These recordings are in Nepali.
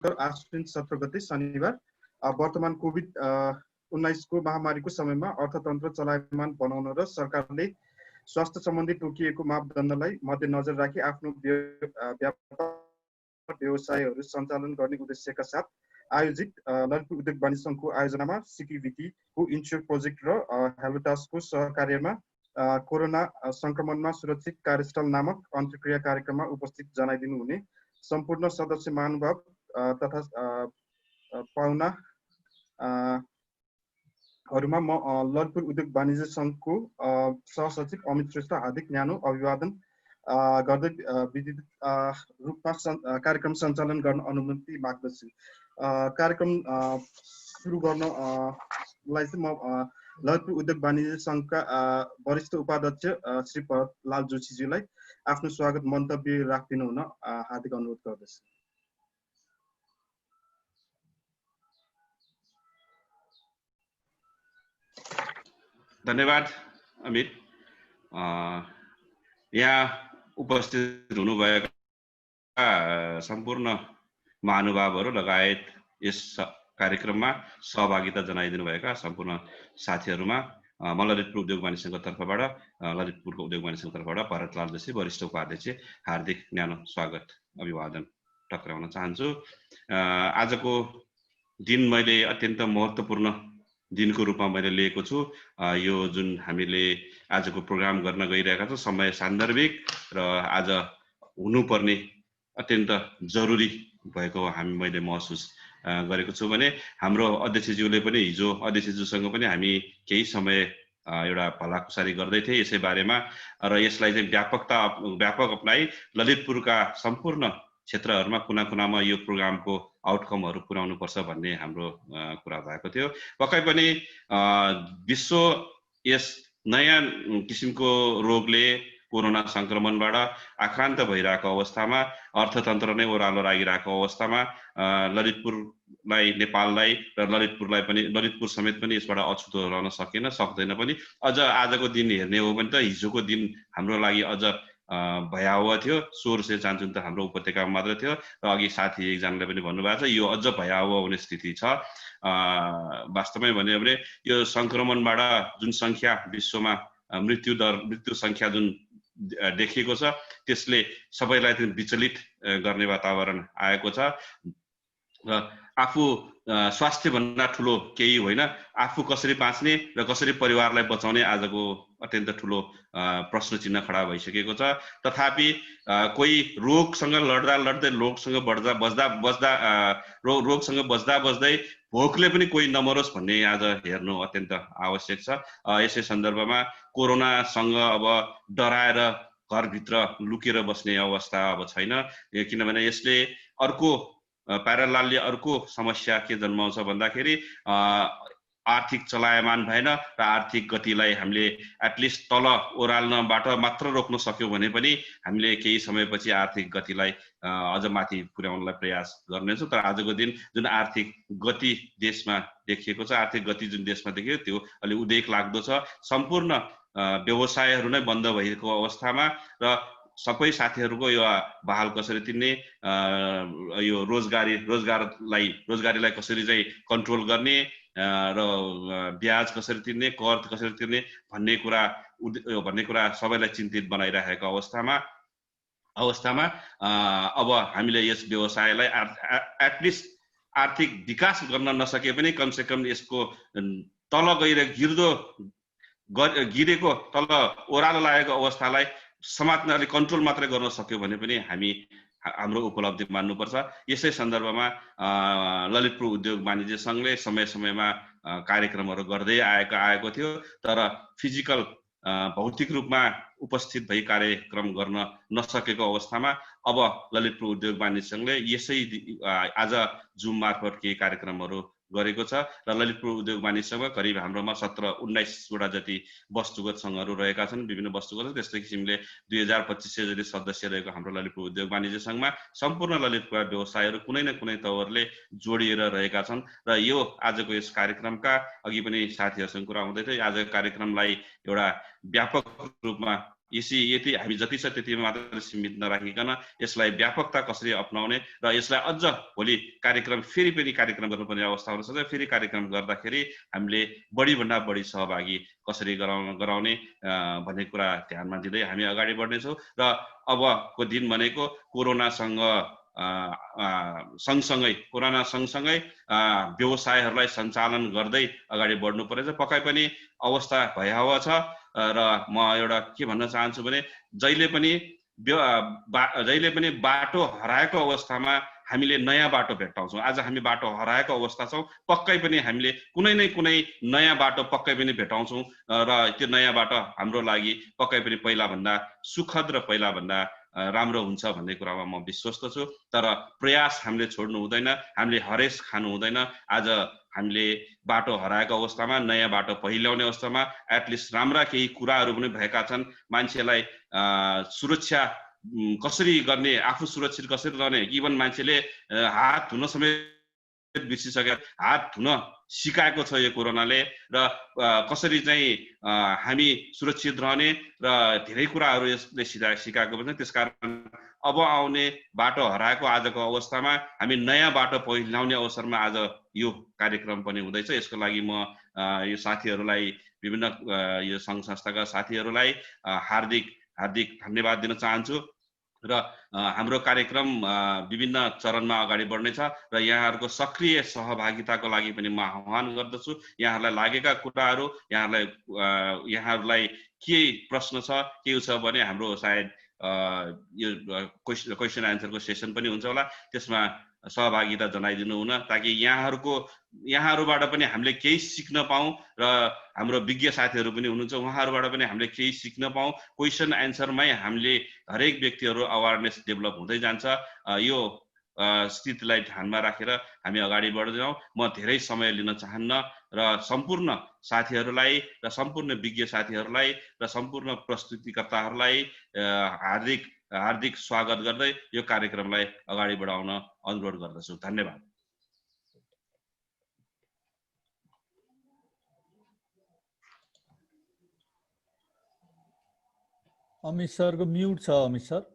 आश्विन 17 गते शनिबार वर्तमान कोभिड-19 को महामारीको समयमा अर्थतन्त्र चलायमान बनाउन र सरकारले स्वास्थ्य सम्बन्धी तोकिएको मापदण्डलाई मध्यनजर राखी आफ्नो व्यापार व्यवसायहरू सञ्चालन गर्ने उद्देश्यका साथ आयोजित ललितपुर उद्योग वाणिज्य सङ्घको आयोजनामा सिकिभिटीको इन्स्योर प्रोजेक्ट र हेलोटासको सहकार्यमा कोरोना संक्रमणमा सुरक्षित कार्यस्थल नामक अन्तर्क्रिया कार्यक्रममा उपस्थित जनाइदिनु हुने सम्पूर्ण सदस्य महानुभाव तथा पाहुनाहरूमा म ललितपुर उद्योग वाणिज्य सङ्घको सहसचिव अमित श्रेष्ठ हार्दिक न्यानो अभिवादन गर्दै विधिवत रूपमा कार्यक्रम सञ्चालन गर्न अनुमति माग्दछु। कार्यक्रम सुरु गर्नलाई चाहिँ म ललितपुर उद्योग वाणिज्य सङ्घका वरिष्ठ उपाध्यक्ष श्री भरतलाल जोशीज्यूलाई आफ्नो स्वागत मन्तव्य राखिदिनु हुन हार्दिक अनुरोध गर्दछु। धन्यवाद अमित। यहाँ उपस्थित हुनुभएका सम्पूर्ण महानुभावहरू लगायत यस कार्यक्रममा सहभागिता जनाइदिनुभएका सम्पूर्ण साथीहरूमा म ललितपुर उद्योग वाणिज्य सङ्घको तर्फबाट ललितपुरको उद्योग वाणिज्य सङ्घको तर्फबाट भरतलाल जोशी वरिष्ठ उपाध्यक्ष हार्दिक न्यानो स्वागत अभिवादन टक्राउन चाहन्छु। आजको दिन मैले अत्यन्त महत्त्वपूर्ण दिनको रूपमा मैले लिएको छु। यो जुन हामीले आजको प्रोग्राम गर्न गइरहेका छौँ समय सान्दर्भिक र आज हुनुपर्ने अत्यन्त जरुरी भएको मैले महसुस गरेको छु भने हाम्रो अध्यक्षज्यूले पनि हिजो अध्यक्षज्यूसँग पनि हामी केही समय एउटा भलाकुसारी गर्दै थिए यसै बारेमा र यसलाई चाहिँ व्यापक अपनाई ललितपुरका सम्पूर्ण क्षेत्रहरूमा कुना कुनामा यो प्रोग्रामको आउटकमहरू पुर्याउनु पर्छ भन्ने हाम्रो कुरा भएको थियो। पक्कै पनि विश्व यस नयाँ किसिमको रोगले कोरोना संक्रमणबाट आक्रान्त भइरहेको अवस्थामा अर्थतन्त्र नै ओह्रालो लागिरहेको अवस्थामा ललितपुरलाई नेपाललाई र ललितपुर समेत पनि यसबाट अछुतो रहन सक्दैन पनि। अझ आजको दिन हेर्ने हो भने त हिजोको दिन हाम्रो लागि अझ भयावह थियो। 16 से चान्चुन त हाम्रो उपत्यकामा मात्र थियो र अघि साथी एकजनाले पनि भन्नुभएको छ यो अझ भयावह हुने स्थिति छ। वास्तवमै भन्यो भने यो संक्रमणबाट जुन संख्या विश्वमा मृत्यु संख्या जुन देखिएको छ त्यसले सबैलाई विचलित गर्ने वातावरण आएको छ र आफू स्वास्थ्य भन्दा ठुलो केही होइन, आफू कसरी बाँच्ने र कसरी परिवारलाई बचाउने आजको अत्यन्त ठुलो प्रश्न चिन्ह खडा भइसकेको छ। तथापि कोही रोगसँग लड्दै रोगसँग बस्दै भोकले पनि कोही नमरोस् भन्ने आज हेर्नु अत्यन्त आवश्यक छ। यसै सन्दर्भमा कोरोनासँग अब डराएर घरभित्र लुकेर बस्ने अवस्था अब छैन, किनभने यसले प्यारालालले अर्को समस्या के जन्माउँछ भन्दाखेरि आर्थिक चलायमान भएन र आर्थिक गतिलाई हामीले एटलिस्ट तल ओह्राल्नबाट मात्र रोक्न सक्यौँ भने पनि हामीले केही समयपछि आर्थिक गतिलाई अझ माथि पुर्याउनलाई प्रयास गर्नेछौँ। तर आजको दिन जुन आर्थिक गति देशमा देखिएको छ, आर्थिक गति जुन देशमा देखियो त्यो अलि उदेक लाग्दो छ। सम्पूर्ण व्यवसायहरू नै बन्द भएको अवस्थामा र सबै साथीहरूको यो बहाल कसरी तिर्ने, यो रोजगारीलाई कसरी चाहिँ कन्ट्रोल गर्ने र ब्याज कसरी तिर्ने, कर कसरी तिर्ने भन्ने कुरा सबैलाई चिन्तित बनाइरहेको अवस्थामा अब हामीले यस व्यवसायलाई एटलिस्ट आर्थिक विकास गर्न नसके पनि कमसेकम यसको तल गएर गिरेको तल ओह्रालो लागेको अवस्थालाई समात्न अलिक कन्ट्रोल मात्रै गर्न सक्यो भने पनि हामी हाम्रो उपलब्धि मान्नुपर्छ। यसै सन्दर्भमा ललितपुर उद्योग वाणिज्य सङ्घले समय समयमा कार्यक्रमहरू गर्दै आएको थियो, तर फिजिकल भौतिक रूपमा उपस्थित भई कार्यक्रम गर्न नसकेको अवस्थामा अब ललितपुर उद्योग वाणिज्य सङ्घले आज जुम मार्फत केही कार्यक्रमहरू गरेको छ र ललितपुर उद्योग वाणिज्य सङ्घमा करिब हाम्रोमा 17-19 वटा जति वस्तुगत सङ्घहरू रहेका छन्, विभिन्न वस्तुगत। त्यस्तै किसिमले 2500 जति सदस्य रहेको हाम्रो ललितपुर उद्योग वाणिज्य सङ्घमा सम्पूर्ण ललितपुर व्यवसायहरू कुनै न कुनै तवरले जोडिएर रहेका छन् र यो आजको यस कार्यक्रमका अघि पनि साथीहरूसँग कुरा हुँदै थियो, आजको कार्यक्रमलाई एउटा व्यापक रूपमा यति हामी जति छ त्यतिमा मात्र सीमित नराखिकन यसलाई व्यापकता कसरी अपनाउने र यसलाई अझ भोलि कार्यक्रम फेरि कार्यक्रम गर्नुपर्ने अवस्था हुन सक्छ। फेरि कार्यक्रम गर्दाखेरि हामीले बढीभन्दा बढी सहभागी कसरी गराउने भन्ने कुरा ध्यानमा दिँदै हामी अगाडि बढ्नेछौँ। र अबको दिन भनेको कोरोनासँग सँगसँगै व्यवसायहरूलाई सञ्चालन गर्दै अगाडि बढ्नु पर्नेछ। पक्कै पनि अवस्था भयावह छ र म एउटा के भन्न चाहन्छु भने जहिले पनि बाटो हराएको अवस्थामा हामीले नयाँ बाटो भेट्टाउँछौँ। आज हामी बाटो हराएको अवस्था छौँ, पक्कै पनि हामीले कुनै न कुनै नयाँ बाटो पक्कै पनि भेटाउँछौँ र त्यो नयाँ बाटो हाम्रो लागि पक्कै पनि पहिलाभन्दा सुखद र पहिलाभन्दा राम्रो हुन्छ भन्ने कुरामा म विश्वस्त छु। तर प्रयास हामीले छोड्नु हुँदैन, हामीले हरेस खानु हुँदैन। आज हामीले बाटो हराएको अवस्थामा नयाँ बाटो पहिल्याउने अवस्थामा एटलिस्ट राम्रा केही कुराहरू पनि भएका छन्। मान्छेलाई सुरक्षा कसरी गर्ने, आफू सुरक्षित कसरी रहने, इभन मान्छेले हात धुन समेत बिर्सिसक्यो। हात धुन सिकाएको छ यो कोरोनाले र कसरी चाहिँ हामी सुरक्षित रहने र धेरै कुराहरू यसले सिकाएको पनि। त्यसकारण अब आउने बाटो हराएको आजको अवस्थामा हामी नयाँ बाटो पहिल्याउने अवसरमा आज यो कार्यक्रम पनि हुँदैछ। यसको लागि म यो साथीहरूलाई, विभिन्न यो सङ्घ संस्थाका साथीहरूलाई हार्दिक धन्यवाद दिन चाहन्छु। र हाम्रो कार्यक्रम विभिन्न चरणमा अगाडि बढ्नेछ र यहाँहरूको सक्रिय सहभागिताको लागि पनि म आह्वान गर्दछु। यहाँहरूलाई लागेका कुराहरू, यहाँहरूलाई के प्रश्न छ, के छ भने हाम्रो सायद यो क्वेसन एन्सरको सेसन पनि हुन्छ होला, त्यसमा सहभागिता जनाइदिनु हुन, ताकि यहाँहरूबाट पनि हामीले केही सिक्न पाऊँ र हाम्रो विज्ञ साथीहरू पनि हुनुहुन्छ, उहाँहरूबाट पनि हामीले केही सिक्न पाऊँ। क्वेसन एन्सरमै हामीले हरेक व्यक्तिहरू अवेरनेस डेभलप हुँदै जान्छ। यो स्थितिलाई ध्यानमा राखेर हामी अगाडि बढ्दैछौँ। म धेरै समय लिन चाहन्न र सम्पूर्ण साथीहरूलाई र सम्पूर्ण विज्ञ साथीहरूलाई र सम्पूर्ण प्रस्तुतिकर्ताहरूलाई हार्दिक स्वागत गर्दै यो कार्यक्रमलाई अगाडि बढाउन अनुरोध गर्दछु। धन्यवाद। अमित सरको म्युट छ। अमित सर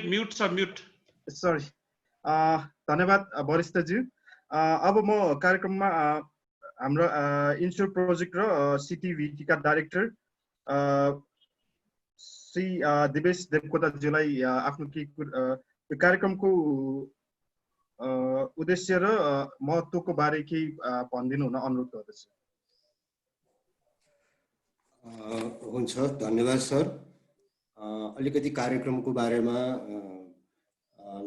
म्युट छ। Mute, sorry. धन्यवाद वरिष्ठज्यू। अब म कार्यक्रममा हाम्रो इन्स्योर प्रोजेक्ट र CTVT का डाइरेक्टर श्री दिवेश देवकोटाज्यूलाई आफ्नो कार्यक्रमको उद्देश्य र महत्त्वको बारे केही भनिदिनु हुन अनुरोध गर्दछु। हुन्छ, धन्यवाद सर। अलिकति कार्यक्रमको बारेमा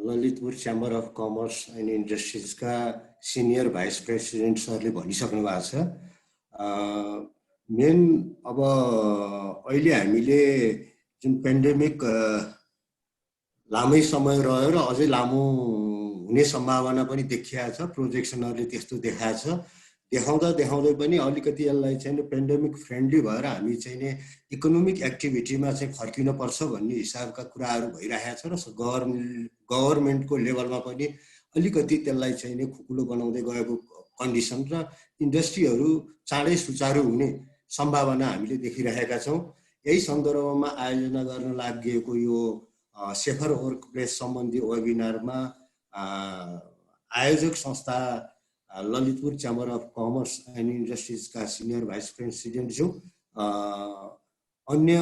Lalitpur chamber of commerce and इन्डस्ट्रिजका सिनियर भाइस प्रेसिडेन्ट सरले भनिसक्नु भएको छ। मेन अब अहिले हामीले जुन पेन्डेमिक लामै समय रह्यो र अझै लामो हुने सम्भावना पनि देखिएको छ, प्रोजेक्सनहरूले त्यस्तो देखाएको छ। देखाउँदै पनि अलिकति यसलाई चाहिँ पेन्डेमिक फ्रेन्डली भएर हामी चाहिँ इकोनोमिक एक्टिभिटीमा चाहिँ फर्किन पर्छ भन्ने हिसाबका कुराहरू भइरहेको छ र गभर्मेन्टको लेभलमा पनि अलिकति त्यसलाई चाहिँ खुकुलो बनाउँदै गएको कन्डिसन र इन्डस्ट्रीहरू चाँडै सुचारू हुने सम्भावना हामीले देखिरहेका छौँ। यही सन्दर्भमा आयोजना गर्न लागि यो सेफर वर्क प्लेस सम्बन्धी वेबिनारमा आयोजक संस्था Lalitpur chamber of commerce and इन्डस्ट्रिजका सिनियर भाइस प्रेसिडेन्ट ज्यू, अन्य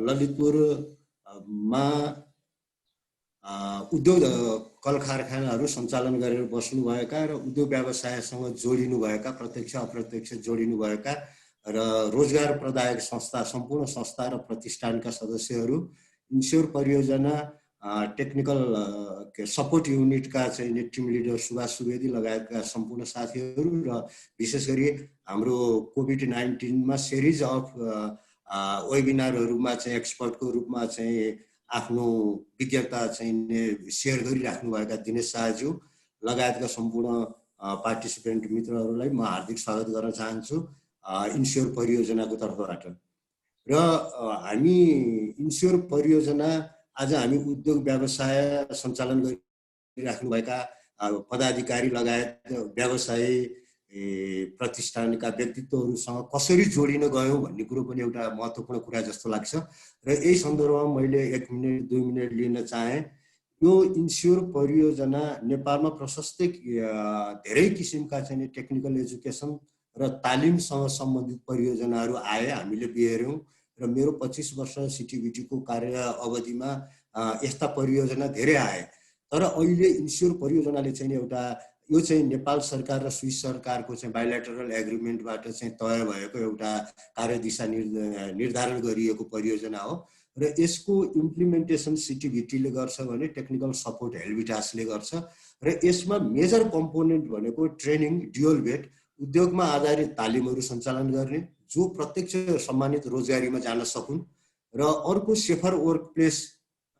ललितपुरमा उद्योग कल कारखानाहरू सञ्चालन गरेर बस्नुभएका र उद्योग व्यवसायसँग जोडिनुभएका, प्रत्यक्ष अप्रत्यक्ष जोडिनुभएका र रोजगार प्रदायक संस्था, सम्पूर्ण संस्था र प्रतिष्ठानका सदस्यहरू, इन्स्योर परियोजना टेक्निकल सपोर्ट युनिटका चाहिँ टिम लिडर सुभाष सुवेदी लगायतका सम्पूर्ण साथीहरू र विशेष गरी हाम्रो कोभिड-19 सिरिज अफ वेबिनारहरूमा चाहिँ एक्सपर्टको रूपमा चाहिँ आफ्नो विज्ञता चाहिँ सेयर गरिराख्नुभएका दिनेश शाहज्यू लगायतका सम्पूर्ण पार्टिसिपेन्ट मित्रहरूलाई म हार्दिक स्वागत गर्न चाहन्छु इन्स्योर परियोजनाको तर्फबाट। र हामी इन्स्योर परियोजना आज हामी उद्योग व्यवसाय सञ्चालन गरिराख्नुभएका पदाधिकारी लगायत व्यवसायी प्रतिष्ठानका व्यक्तित्वहरूसँग कसरी जोडिन गयौँ भन्ने कुरो पनि एउटा महत्त्वपूर्ण कुरा जस्तो लाग्छ। र यही सन्दर्भमा मैले 1 मिनेट 2 मिनेट लिन चाहेँ। यो इन्स्योर परियोजना नेपालमा प्रशस्तै धेरै किसिमका चाहिँ टेक्निकल एजुकेसन र तालिमसँग सम्बन्धित परियोजनाहरू आए, हामीले बिहेर्यौँ। र मेरो 25 वर्ष सिटिभिटीको कार्य अवधिमा यस्ता परियोजना धेरै आए। तर अहिले इन्स्योर परियोजनाले चाहिँ एउटा यो चाहिँ नेपाल सरकार र स्विस सरकारको चाहिँ बाइलेटरल एग्रिमेन्टबाट चाहिँ तय भएको एउटा कार्यदिशा निर्धारण गरिएको परियोजना हो। र यसको इम्प्लिमेन्टेसन सिटिभिटीले गर्छ भने टेक्निकल सपोर्ट हेल्भिटासले गर्छ। र यसमा मेजर कम्पोनेन्ट भनेको ट्रेनिङ, ड्युअल बेट, उद्योगमा आधारित तालिमहरू सञ्चालन गर्ने जो प्रत्यक्ष सम्मानित रोजगारीमा जान सकुन्। र अर्को सेफर वर्क प्लेस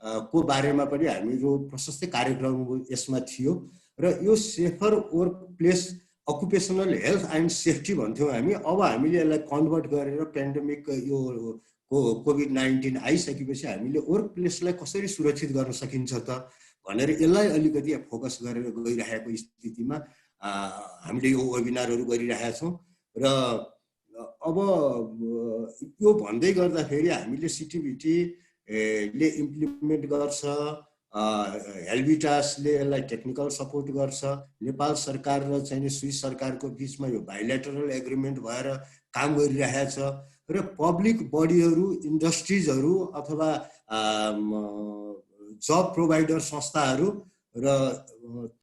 को बारेमा पनि हाम्रो प्रशस्त कार्यक्रम यसमा थियो। र यो safer work place occupational health and safety भन्थ्यौँ हामी। अब हामीले यसलाई कन्भर्ट गरेर पेन्डेमिक यो कोभिड-19 आइसकेपछि हामीले वर्क प्लेसलाई कसरी सुरक्षित गर्न सकिन्छ त भनेर यसलाई अलिकति फोकस गरेर गइरहेको स्थितिमा हामीले यो वेबिनारहरू गरिरहेका छौँ। र अब यो भन्दै गर्दाखेरि हामीले सिटिभिटी ले इम्प्लिमेन्ट गर्छ, हेल्भिटासले यसलाई टेक्निकल सपोर्ट गर्छ, नेपाल सरकार र चाहिँ स्विस सरकारको बिचमा यो बाइलेटरल एग्रिमेन्ट भएर काम गरिरहेछ। र पब्लिक बडीहरू, इन्डस्ट्रिजहरू अथवा जब प्रोभाइडर संस्थाहरू र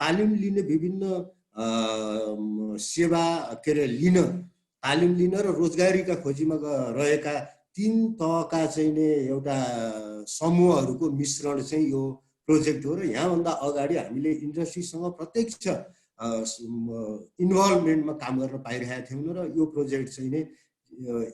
तालिम लिने विभिन्न सेवा लिन, तालिम लिन र रोजगारीका खोजीमा रहेका 3 तहका चाहिँ एउटा समूहहरूको मिश्रण चाहिँ यो प्रोजेक्ट हो। र यहाँभन्दा अगाडि हामीले इन्डस्ट्रीसँग प्रत्यक्ष इन्भल्भमेन्टमा काम गर्न पाइरहेका थियौँ। र यो प्रोजेक्ट चाहिँ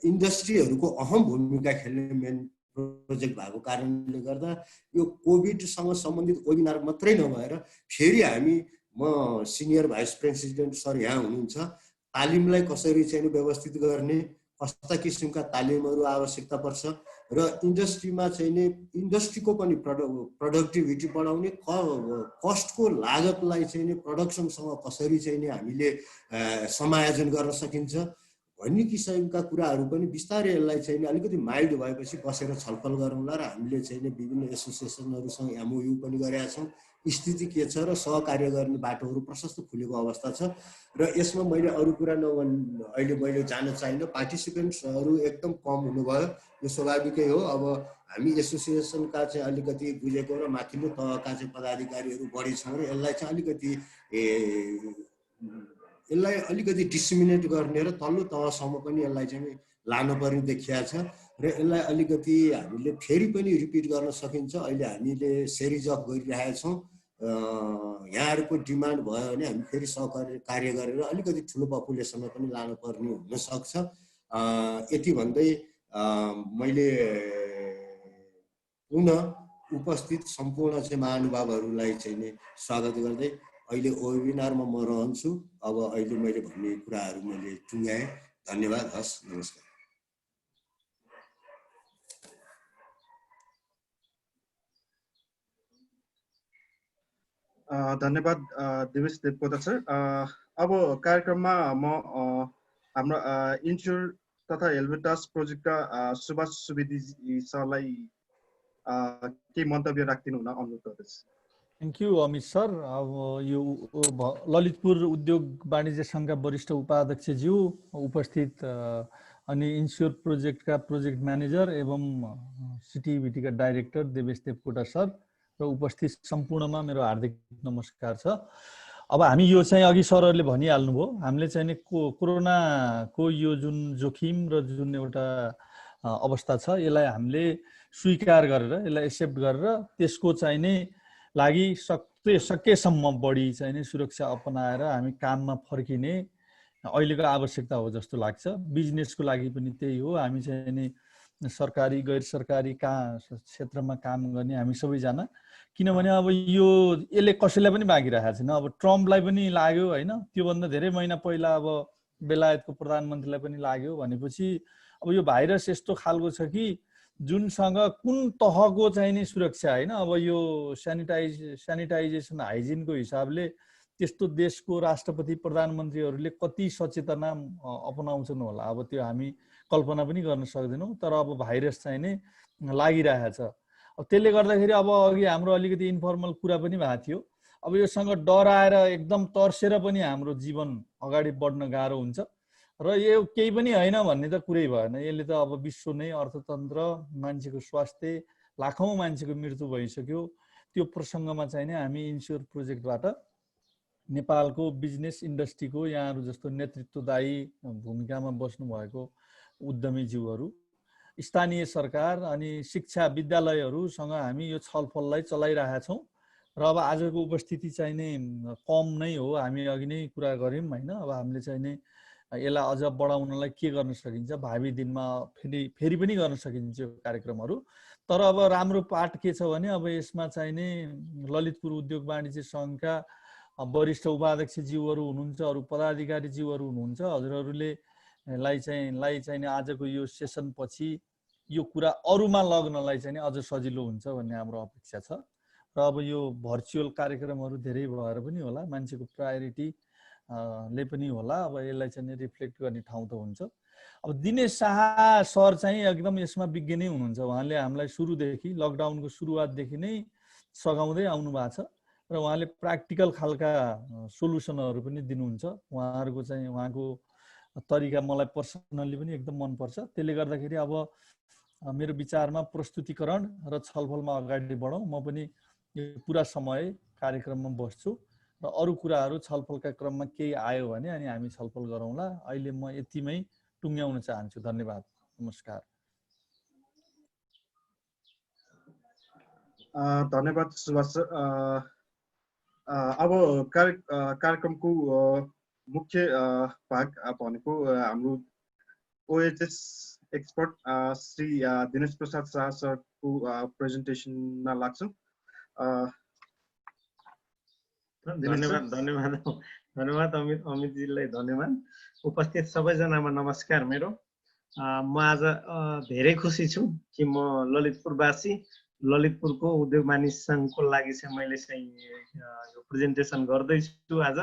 इन्डस्ट्रीहरूको अहम भूमिका खेल्ने मेन प्रोजेक्ट भएको कारणले गर्दा यो कोभिडसँग सम्बन्धित वेबिनार मात्रै नभएर फेरि हामी, म सिनियर भाइस प्रेसिडेन्ट सर यहाँ हुनुहुन्छ, तालिमलाई कसरी चाहिँ व्यवस्थित गर्ने, कस्ता किसिमका तालिमहरू आवश्यकता पर्छ र इन्डस्ट्रीमा चाहिँ इन्डस्ट्रीको पनि प्रोडक्टिभिटी बढाउने, कस्टको लागतलाई चाहिँ प्रोडक्सनसँग कसरी चाहिँ हामीले समायोजन गर्न सकिन्छ भन्ने किसिमका कुराहरू पनि बिस्तारै यसलाई चाहिँ अलिकति माइल्ड भएपछि बसेर छलफल गरौँला। र हामीले चाहिँ विभिन्न एसोसिएसनहरूसँग एमओयू पनि गरेका छौँ। स्थिति के छ र सहकार्य गर्ने बाटोहरू प्रशस्त खुलेको अवस्था छ। र यसमा मैले अरू कुरा अहिले मैले जान्न चाहिन्न, पार्टिसिपेन्ट्सहरू एकदम कम हुनुभयो, यो स्वाभाविकै हो। अब हामी एसोसिएसनका चाहिँ अलिकति बुझेको र माथिल्लो तहका चाहिँ पदाधिकारीहरू बढी छौँ र यसलाई अलिकति डिसिमिनेट गर्ने र तल्लो तहसम्म पनि यसलाई चाहिँ लानुपर्ने देखिया छ। र यसलाई अलिकति हामीले फेरि पनि रिपिट गर्न सकिन्छ। अहिले हामीले सिरिज अफ गरिरहेका छौँ। यहाँहरूको डिमान्ड भयो भने हामी फेरि सहकार्य गरेर अलिकति ठुलो पपुलेसनमा पनि लानुपर्ने हुनसक्छ। यति भन्दै मैले पुनः उपस्थित सम्पूर्ण चाहिँ महानुभावहरूलाई चाहिँ स्वागत गर्दै अहिले वेबिनारमा म रहन्छु। अब अहिले मैले भन्ने कुराहरू मैले टुङ्गाएँ। धन्यवाद। हस्, नमस्कार। धन्यवाद देवेश देवकोटा सर। अब कार्यक्रममा म हाम्रो इन्स्योर तथा हेल्भिटास प्रोजेक्टका सुभाष सुवेदी सरलाई केही मन्तव्य राखिदिनु हुन अनुरोध गर्दछु। Thank you Amit sir. अब यो ललितपुर उद्योग वाणिज्य सङ्घका वरिष्ठ उपाध्यक्षज्यू उपस्थित, अनि इन्स्योर प्रोजेक्टका प्रोजेक्ट म्यानेजर एवं सिटिभिटीका डाइरेक्टर देवेश देवकोटा सर र उपस्थित सम्पूर्णमा मेरो हार्दिक नमस्कार छ। अब हामी यो चाहिँ अघि सरहरूले भनिहाल्नुभयो, हामीले चाहिँ कोरोनाको यो जुन जोखिम र जुन एउटा अवस्था छ यसलाई हामीले स्वीकार गरेर, यसलाई एक्सेप्ट गरेर त्यसको चाहिँ नै लागि सकेसम्म बढी चाहिँ सुरक्षा अपनाएर हामी काममा फर्किने अहिलेको आवश्यकता हो जस्तो लाग्छ। बिजनेसको लागि पनि त्यही हो। हामी चाहिँ नि सरकारी गैर सरकारी क्षेत्रमा काम गर्ने हामी सबैजना, किनभने अब यो यसले कसैलाई पनि बाँकी राखेको छैन। अब ट्रम्पलाई पनि लाग्यो होइन, त्योभन्दा धेरै महिना पहिला अब बेलायतको प्रधानमन्त्रीलाई पनि लाग्यो भनेपछि अब यो भाइरस यस्तो खालको छ कि जुनसँग कुन तहको चाहिँ नि सुरक्षा होइन। अब यो सेनिटाइजेसन हाइजिनको हिसाबले त्यस्तो देशको राष्ट्रपति प्रधानमन्त्रीहरूले कति सचेतना अपनाउँछन् होला, अब त्यो हामी कल्पना पनि गर्न सक्दैनौँ। तर अब भाइरस चाहिँ नै लागिरहेको छ। अब त्यसले गर्दाखेरि अब अघि हाम्रो अलिकति इन्फर्मल कुरा पनि भएको थियो। अब योसँग डराएर एकदम तर्सेर पनि हाम्रो जीवन अगाडि बढ्न गाह्रो हुन्छ र यो केही पनि होइन भन्ने त कुरै भएन। यसले त अब विश्व नै, अर्थतन्त्र, मान्छेको स्वास्थ्य, लाखौँ मान्छेको मृत्यु भइसक्यो। त्यो प्रसङ्गमा चाहिँ नै हामी इन्स्योर प्रोजेक्टबाट नेपालको बिजनेस इन्डस्ट्रीको यहाँहरू जस्तो नेतृत्वदायी भूमिकामा बस्नु भएको उद्यमीज्यूहरू, स्थानीय सरकार अनि शिक्षा विद्यालयहरूसँग हामी यो छलफललाई चलाइरहेका छौँ। र अब आजको उपस्थिति चाहिँ नै कम नै हो। हामी अघि नै कुरा गऱ्यौँ होइन, अब हामीले चाहिँ नै यसलाई अझ बढाउनलाई के गर्न सकिन्छ, भावी दिनमा फेरि पनि गर्न सकिन्छ यो कार्यक्रमहरू। तर अब राम्रो पाठ के छ भने अब यसमा चाहिँ नै ललितपुर उद्योग वाणिज्य सङ्घका वरिष्ठ उपाध्यक्षज्यूहरू हुनुहुन्छ, अरू पदाधिकारीज्यूहरू हुनुहुन्छ। हजुरहरूले चाहिँ आजको यो सेसन पछि यो कुरा अरूमा लग्नलाई चाहिँ अझ सजिलो हुन्छ भन्ने हाम्रो अपेक्षा छ। र अब यो भर्चुअल कार्यक्रमहरू धेरै भएर पनि होला, मान्छेको प्रायोरिटी ले पनि होला, अब यसलाई चाहिँ रिफ्लेक्ट गर्ने ठाउँ त हुन्छ। अब दिनेश शाह सर चाहिँ एकदम यसमा विज्ञ नै हुनुहुन्छ। उहाँले हामीलाई सुरुदेखि लकडाउनको सुरुवातदेखि नै सघाउँदै आउनु भएको छ र उहाँले प्र्याक्टिकल खालका सोलुसनहरू पनि दिनुहुन्छ। उहाँको तरिका मलाई पर्सनल्ली पनि एकदम मनपर्छ। त्यसले गर्दाखेरि अब मेरो विचारमा प्रस्तुतिकरण र छलफलमा अगाडि बढौँ। म पनि यो पुरा समय कार्यक्रममा बस्छु र अरू कुराहरू छलफलका क्रममा केही आयो भने अनि हामी छलफल गरौँला। अहिले म यतिमै टुङ्ग्याउन चाहन्छु। धन्यवाद, नमस्कार। धन्यवाद सुभाष सर। अब कार्यक्रमको मुख्य भाग भनेको हाम्रो OHS एक्सपर्ट श्री दिनेश प्रसाद शाह सरको प्रेजेन्टेसनमा लाग्छौँ। धन्यवाद अमितजीलाई धन्यवाद। उपस्थित सबैजनामा नमस्कार मेरो। म आज धेरै खुसी छु कि म ललितपुरवासी, ललितपुरको उद्योग वाणिज्य सङ्घको लागि चाहिँ मैले चाहिँ यो प्रेजेन्टेसन गर्दैछु आज।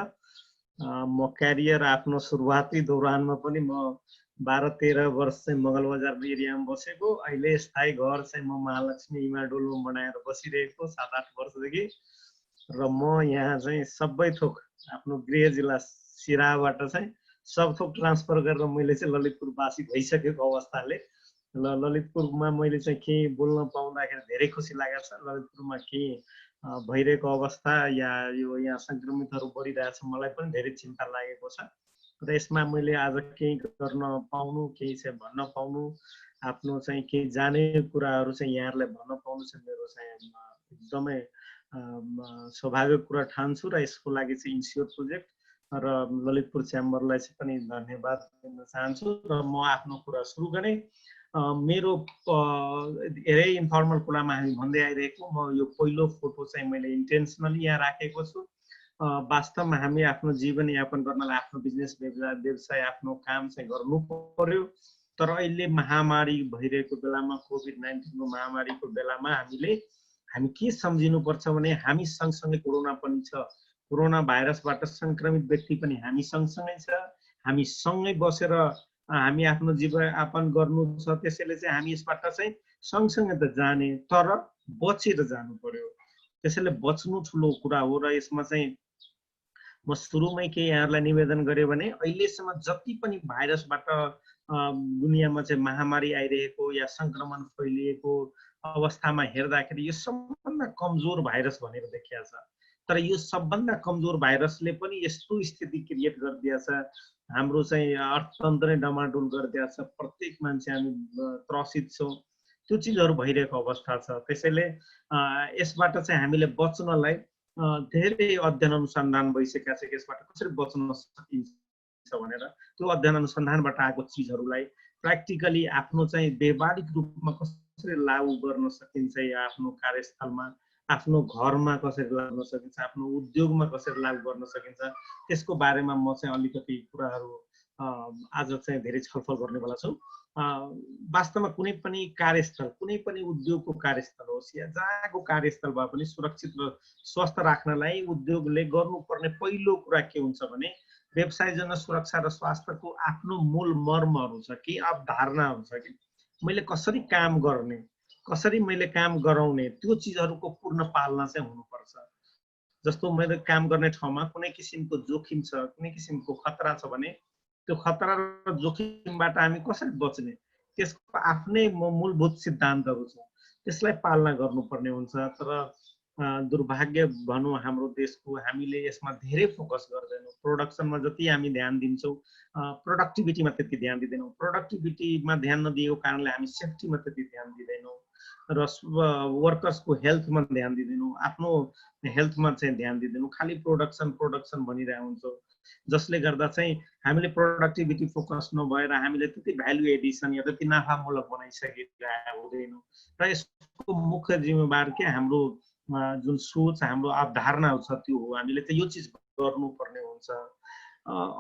म क्यारियर आफ्नो सुरुवाती दौरानमा पनि म 12-13 वर्ष चाहिँ मगलबजार एरियामा बसेको, अहिले स्थायी घर चाहिँ म महालक्ष्मी इमाडोलमा बनाएर बसिरहेको 7-8 वर्षदेखि। र म यहाँ चाहिँ सबै थोक आफ्नो गृह जिल्ला सिराहाबाट चाहिँ सब थोक ट्रान्सफर गरेर मैले चाहिँ ललितपुरवासी भइसकेको अवस्थाले ललितपुरमा मैले चाहिँ केही बोल्न पाउँदाखेरि धेरै खुसी लागेको छ। ललितपुरमा केही भइरहेको अवस्था या यो यहाँ सङ्क्रमितहरू बढिरहेछ मलाई पनि धेरै चिन्ता लागेको छ। र यसमा मैले आज केही गर्न पाउनु, केही चाहिँ भन्न पाउनु, आफ्नो चाहिँ केही जाने कुराहरू चाहिँ यहाँहरूलाई भन्न पाउनु चाहिँ मेरो चाहिँ एकदमै सौभाग्यको कुरा ठान्छु। र यसको लागि चाहिँ इन्स्योर प्रोजेक्ट र ललितपुर च्याम्बरलाई चाहिँ पनि धन्यवाद दिन चाहन्छु। र म आफ्नो कुरा सुरु गरेँ। मेरो धेरै इन्फर्मल कुरामा हामी भन्दै आइरहेको, म यो पहिलो फोटो चाहिँ मैले इन्टेन्सनली यहाँ राखेको छु। वास्तवमा हामी आफ्नो जीवनयापन गर्नलाई आफ्नो बिजनेस व्यवसाय आफ्नो काम चाहिँ गर्नु पर्यो। तर अहिले महामारी भइरहेको बेलामा, कोभिड-19 को महामारीको बेलामा हामी के सम्झिनुपर्छ भने हामी सँगसँगै कोरोना पनि छ। कोरोना भाइरसबाट सङ्क्रमित व्यक्ति पनि हामी सँगसँगै छ। हामी सँगै बसेर हामी आफ्नो जीवनयापन गर्नु छ। त्यसैले चाहिँ हामी यसबाट चाहिँ सँगसँगै त जाने, तर बचेर जानु पर्यो। त्यसैले बच्नु ठुलो कुरा हो। र यसमा चाहिँ म सुरुमै के यहाँहरूलाई निवेदन गरेँ भने अहिलेसम्म जति पनि भाइरसबाट दुनियाँमा चाहिँ महामारी आइरहेको या सङ्क्रमण फैलिएको अवस्थामा हेर्दाखेरि यो सबभन्दा कमजोर भाइरस भनेर देखिया छ। तर यो सबभन्दा कमजोर भाइरसले पनि यस्तो स्थिति क्रिएट गरिदिएछ, हाम्रो चाहिँ अर्थतन्त्र नै डमाडोल गरिदिएछ, प्रत्येक मान्छे हामी त्रसित छौँ। त्यो चिजहरू भइरहेको अवस्था छ। त्यसैले यसबाट चाहिँ हामीले बच्नलाई धेरै अध्ययन अनुसन्धान भइसकेका छ। यसबाट कसरी बच्न सकिन्छ भनेर त्यो अध्ययन अनुसन्धानबाट आएको चिजहरूलाई प्र्याक्टिकली आफ्नो चाहिँ व्यावहारिक रूपमा कसरी लागू गर्न सकिन्छ, या आफ्नो कार्यस्थलमा, आफ्नो घरमा कसरी लाग्न सकिन्छ, आफ्नो उद्योगमा कसरी लागू गर्न सकिन्छ, त्यसको बारेमा म चाहिँ अलिकति कुराहरू आज चाहिँ धेरै छलफल गर्नेवाला छु। वास्तवमा कुनै पनि कार्यस्थल, कुनै पनि उद्योगको कार्यस्थल होस् या जहाँको कार्यस्थल भए पनि सुरक्षित र स्वस्थ राख्नलाई उद्योगले गर्नुपर्ने पहिलो कुरा के हुन्छ भने व्यवसायजन्य सुरक्षा र स्वास्थ्यको आफ्नो मूल मर्महरू छ कि अवधारणाहरू छ कि मैले कसरी काम गर्ने, कसरी मैले काम गराउने, त्यो चिजहरूको पूर्ण पालना चाहिँ हुनुपर्छ। जस्तो मैले काम गर्ने ठाउँमा कुनै किसिमको जोखिम छ, कुनै किसिमको खतरा छ भने त्यो खतरा र जोखिमबाट हामी कसरी बच्ने, त्यसको आफ्नै मूलभूत सिद्धान्तहरू छ, त्यसलाई पालना गर्नुपर्ने हुन्छ। तर दुर्भाग्य भनौँ हाम्रो देशको, हामीले यसमा धेरै फोकस गर्दैनौँ। प्रोडक्सनमा जति हामी ध्यान दिन्छौँ, प्रोडक्टिभिटीमा त्यति ध्यान दिँदैनौँ। प्रोडक्टिभिटीमा ध्यान नदिएको कारणले हामी सेफ्टीमा त्यति ध्यान दिँदैनौँ र वर्कर्सको हेल्थमा ध्यान दिँदैनौँ, आफ्नो हेल्थमा चाहिँ ध्यान दिँदैनौँ। खालि प्रोडक्सन प्रोडक्सन भनिरहेको हुन्छौँ, जसले गर्दा चाहिँ हामीले प्रोडक्टिभिटी फोकस नभएर हामीले त्यति भ्यालु एडिसन या त्यति नाफामूलक बनाइसकेका हुँदैनौँ। र यसको मुख्य जिम्मेवार के हाम्रो जुन सोच, हाम्रो अवधारणाहरू छ त्यो हो। हामीले त यो चिज गर्नुपर्ने हुन्छ।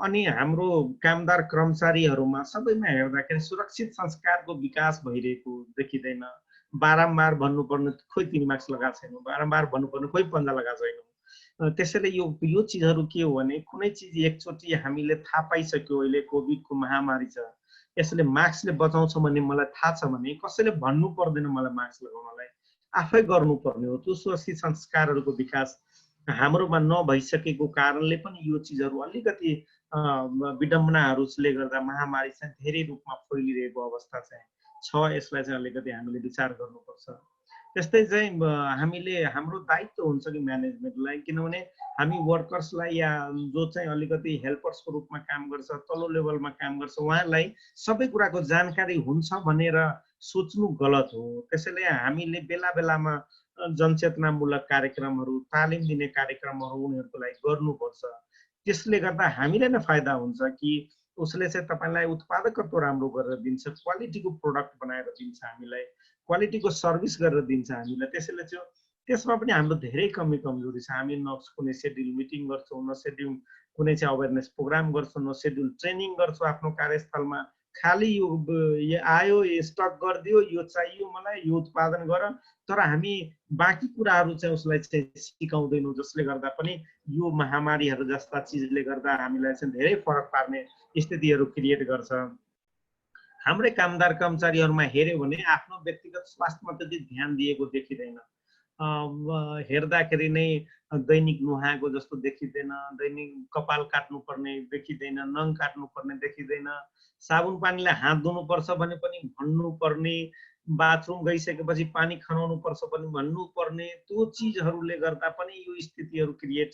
अनि हाम्रो कामदार कर्मचारीहरूमा सबैमा हेर्दाखेरि सुरक्षित संस्कारको विकास भइरहेको देखिँदैन। बारम्बार भन्नुपर्ने खोइ 3 मार्क्स लगाएको छैन, बारम्बार भन्नुपर्ने खोइ पन्जा लगाएको छैन। त्यसैले यो चिजहरू के हो भने कुनै चिज एकचोटि हामीले थाहा पाइसक्यो, अहिले कोभिडको महामारी छ, यसले मार्क्सले बचाउँछ भन्ने मलाई थाहा छ भने कसैले भन्नु पर्दैन मलाई मार्क्स लगाउनलाई, आफै गर्नुपर्ने हो। त्यो सुरक्षित संस्कारहरूको विकास हाम्रोमा नभइसकेको कारणले पनि यो चिजहरू अलिकति विडम्बनाहरूले गर्दा महामारी चाहिँ धेरै रूपमा फैलिरहेको अवस्था चाहिँ छ। यसलाई चाहिँ अलिकति हामीले विचार गर्नुपर्छ। त्यस्तै चाहिँ हामीले हाम्रो दायित्व हुन्छ कि म्यानेजमेन्टलाई, किनभने हामी वर्कर्सलाई या जो चाहिँ अलिकति हेल्पर्सको रूपमा काम गर्छ, तल्लो लेभलमा काम गर्छ, उहाँलाई सबै कुराको जानकारी हुन्छ भनेर सोच्नु गलत हो। त्यसैले हामीले बेला बेलामा जनचेतनामूलक कार्यक्रमहरू, तालिम दिने कार्यक्रमहरू उनीहरूको लागि गर्नुपर्छ। त्यसले गर्दा हामीलाई नै फाइदा हुन्छ कि उसले चाहिँ तपाईलाई उत्पादकत्व राम्रो गरेर दिन्छ, क्वालिटीको प्रोडक्ट बनाएर दिन्छ, हामीलाई क्वालिटीको सर्भिस गरेर दिन्छ हामीलाई। त्यसैले चाहिँ त्यसमा पनि हाम्रो धेरै कमजोरी छ। हामी न कुनै सेड्युल मिटिङ गर्छौँ, न सेड्युल कुनै चाहिँ अवेरनेस प्रोग्राम गर्छौँ, न सेड्युल ट्रेनिङ गर्छौँ आफ्नो कार्यस्थलमा। खालि यो आयो, स्टक गरिदियो, यो चाहियो मलाई, यो उत्पादन गर, तर हामी बाँकी कुराहरू चाहिँ उसलाई चाहिँ सिकाउँदैनौँ, जसले गर्दा पनि यो महामारीहरू जस्ता चिजले गर्दा हामीलाई चाहिँ धेरै फरक पार्ने स्थितिहरू क्रिएट गर्छ। हाम्रै कामदार कर्मचारीहरूमा हेऱ्यो भने आफ्नो व्यक्तिगत स्वास्थ्यमा त्यति ध्यान दिएको देखिँदैन। हेर्दाखेरि नै दैनिक नुहाएको जस्तो देखिँदैन, दैनिक कपाल काट्नुपर्ने देखिँदैन, नङ काट्नुपर्ने देखिँदैन, साबुन पानीले हात धुनुपर्छ भने पनि भन्नुपर्ने, बाथरुम गइसकेपछि पानी खनाउनु पर्छ पनि भन्नुपर्ने, त्यो चिजहरूले गर्दा पनि यो स्थितिहरू क्रिएट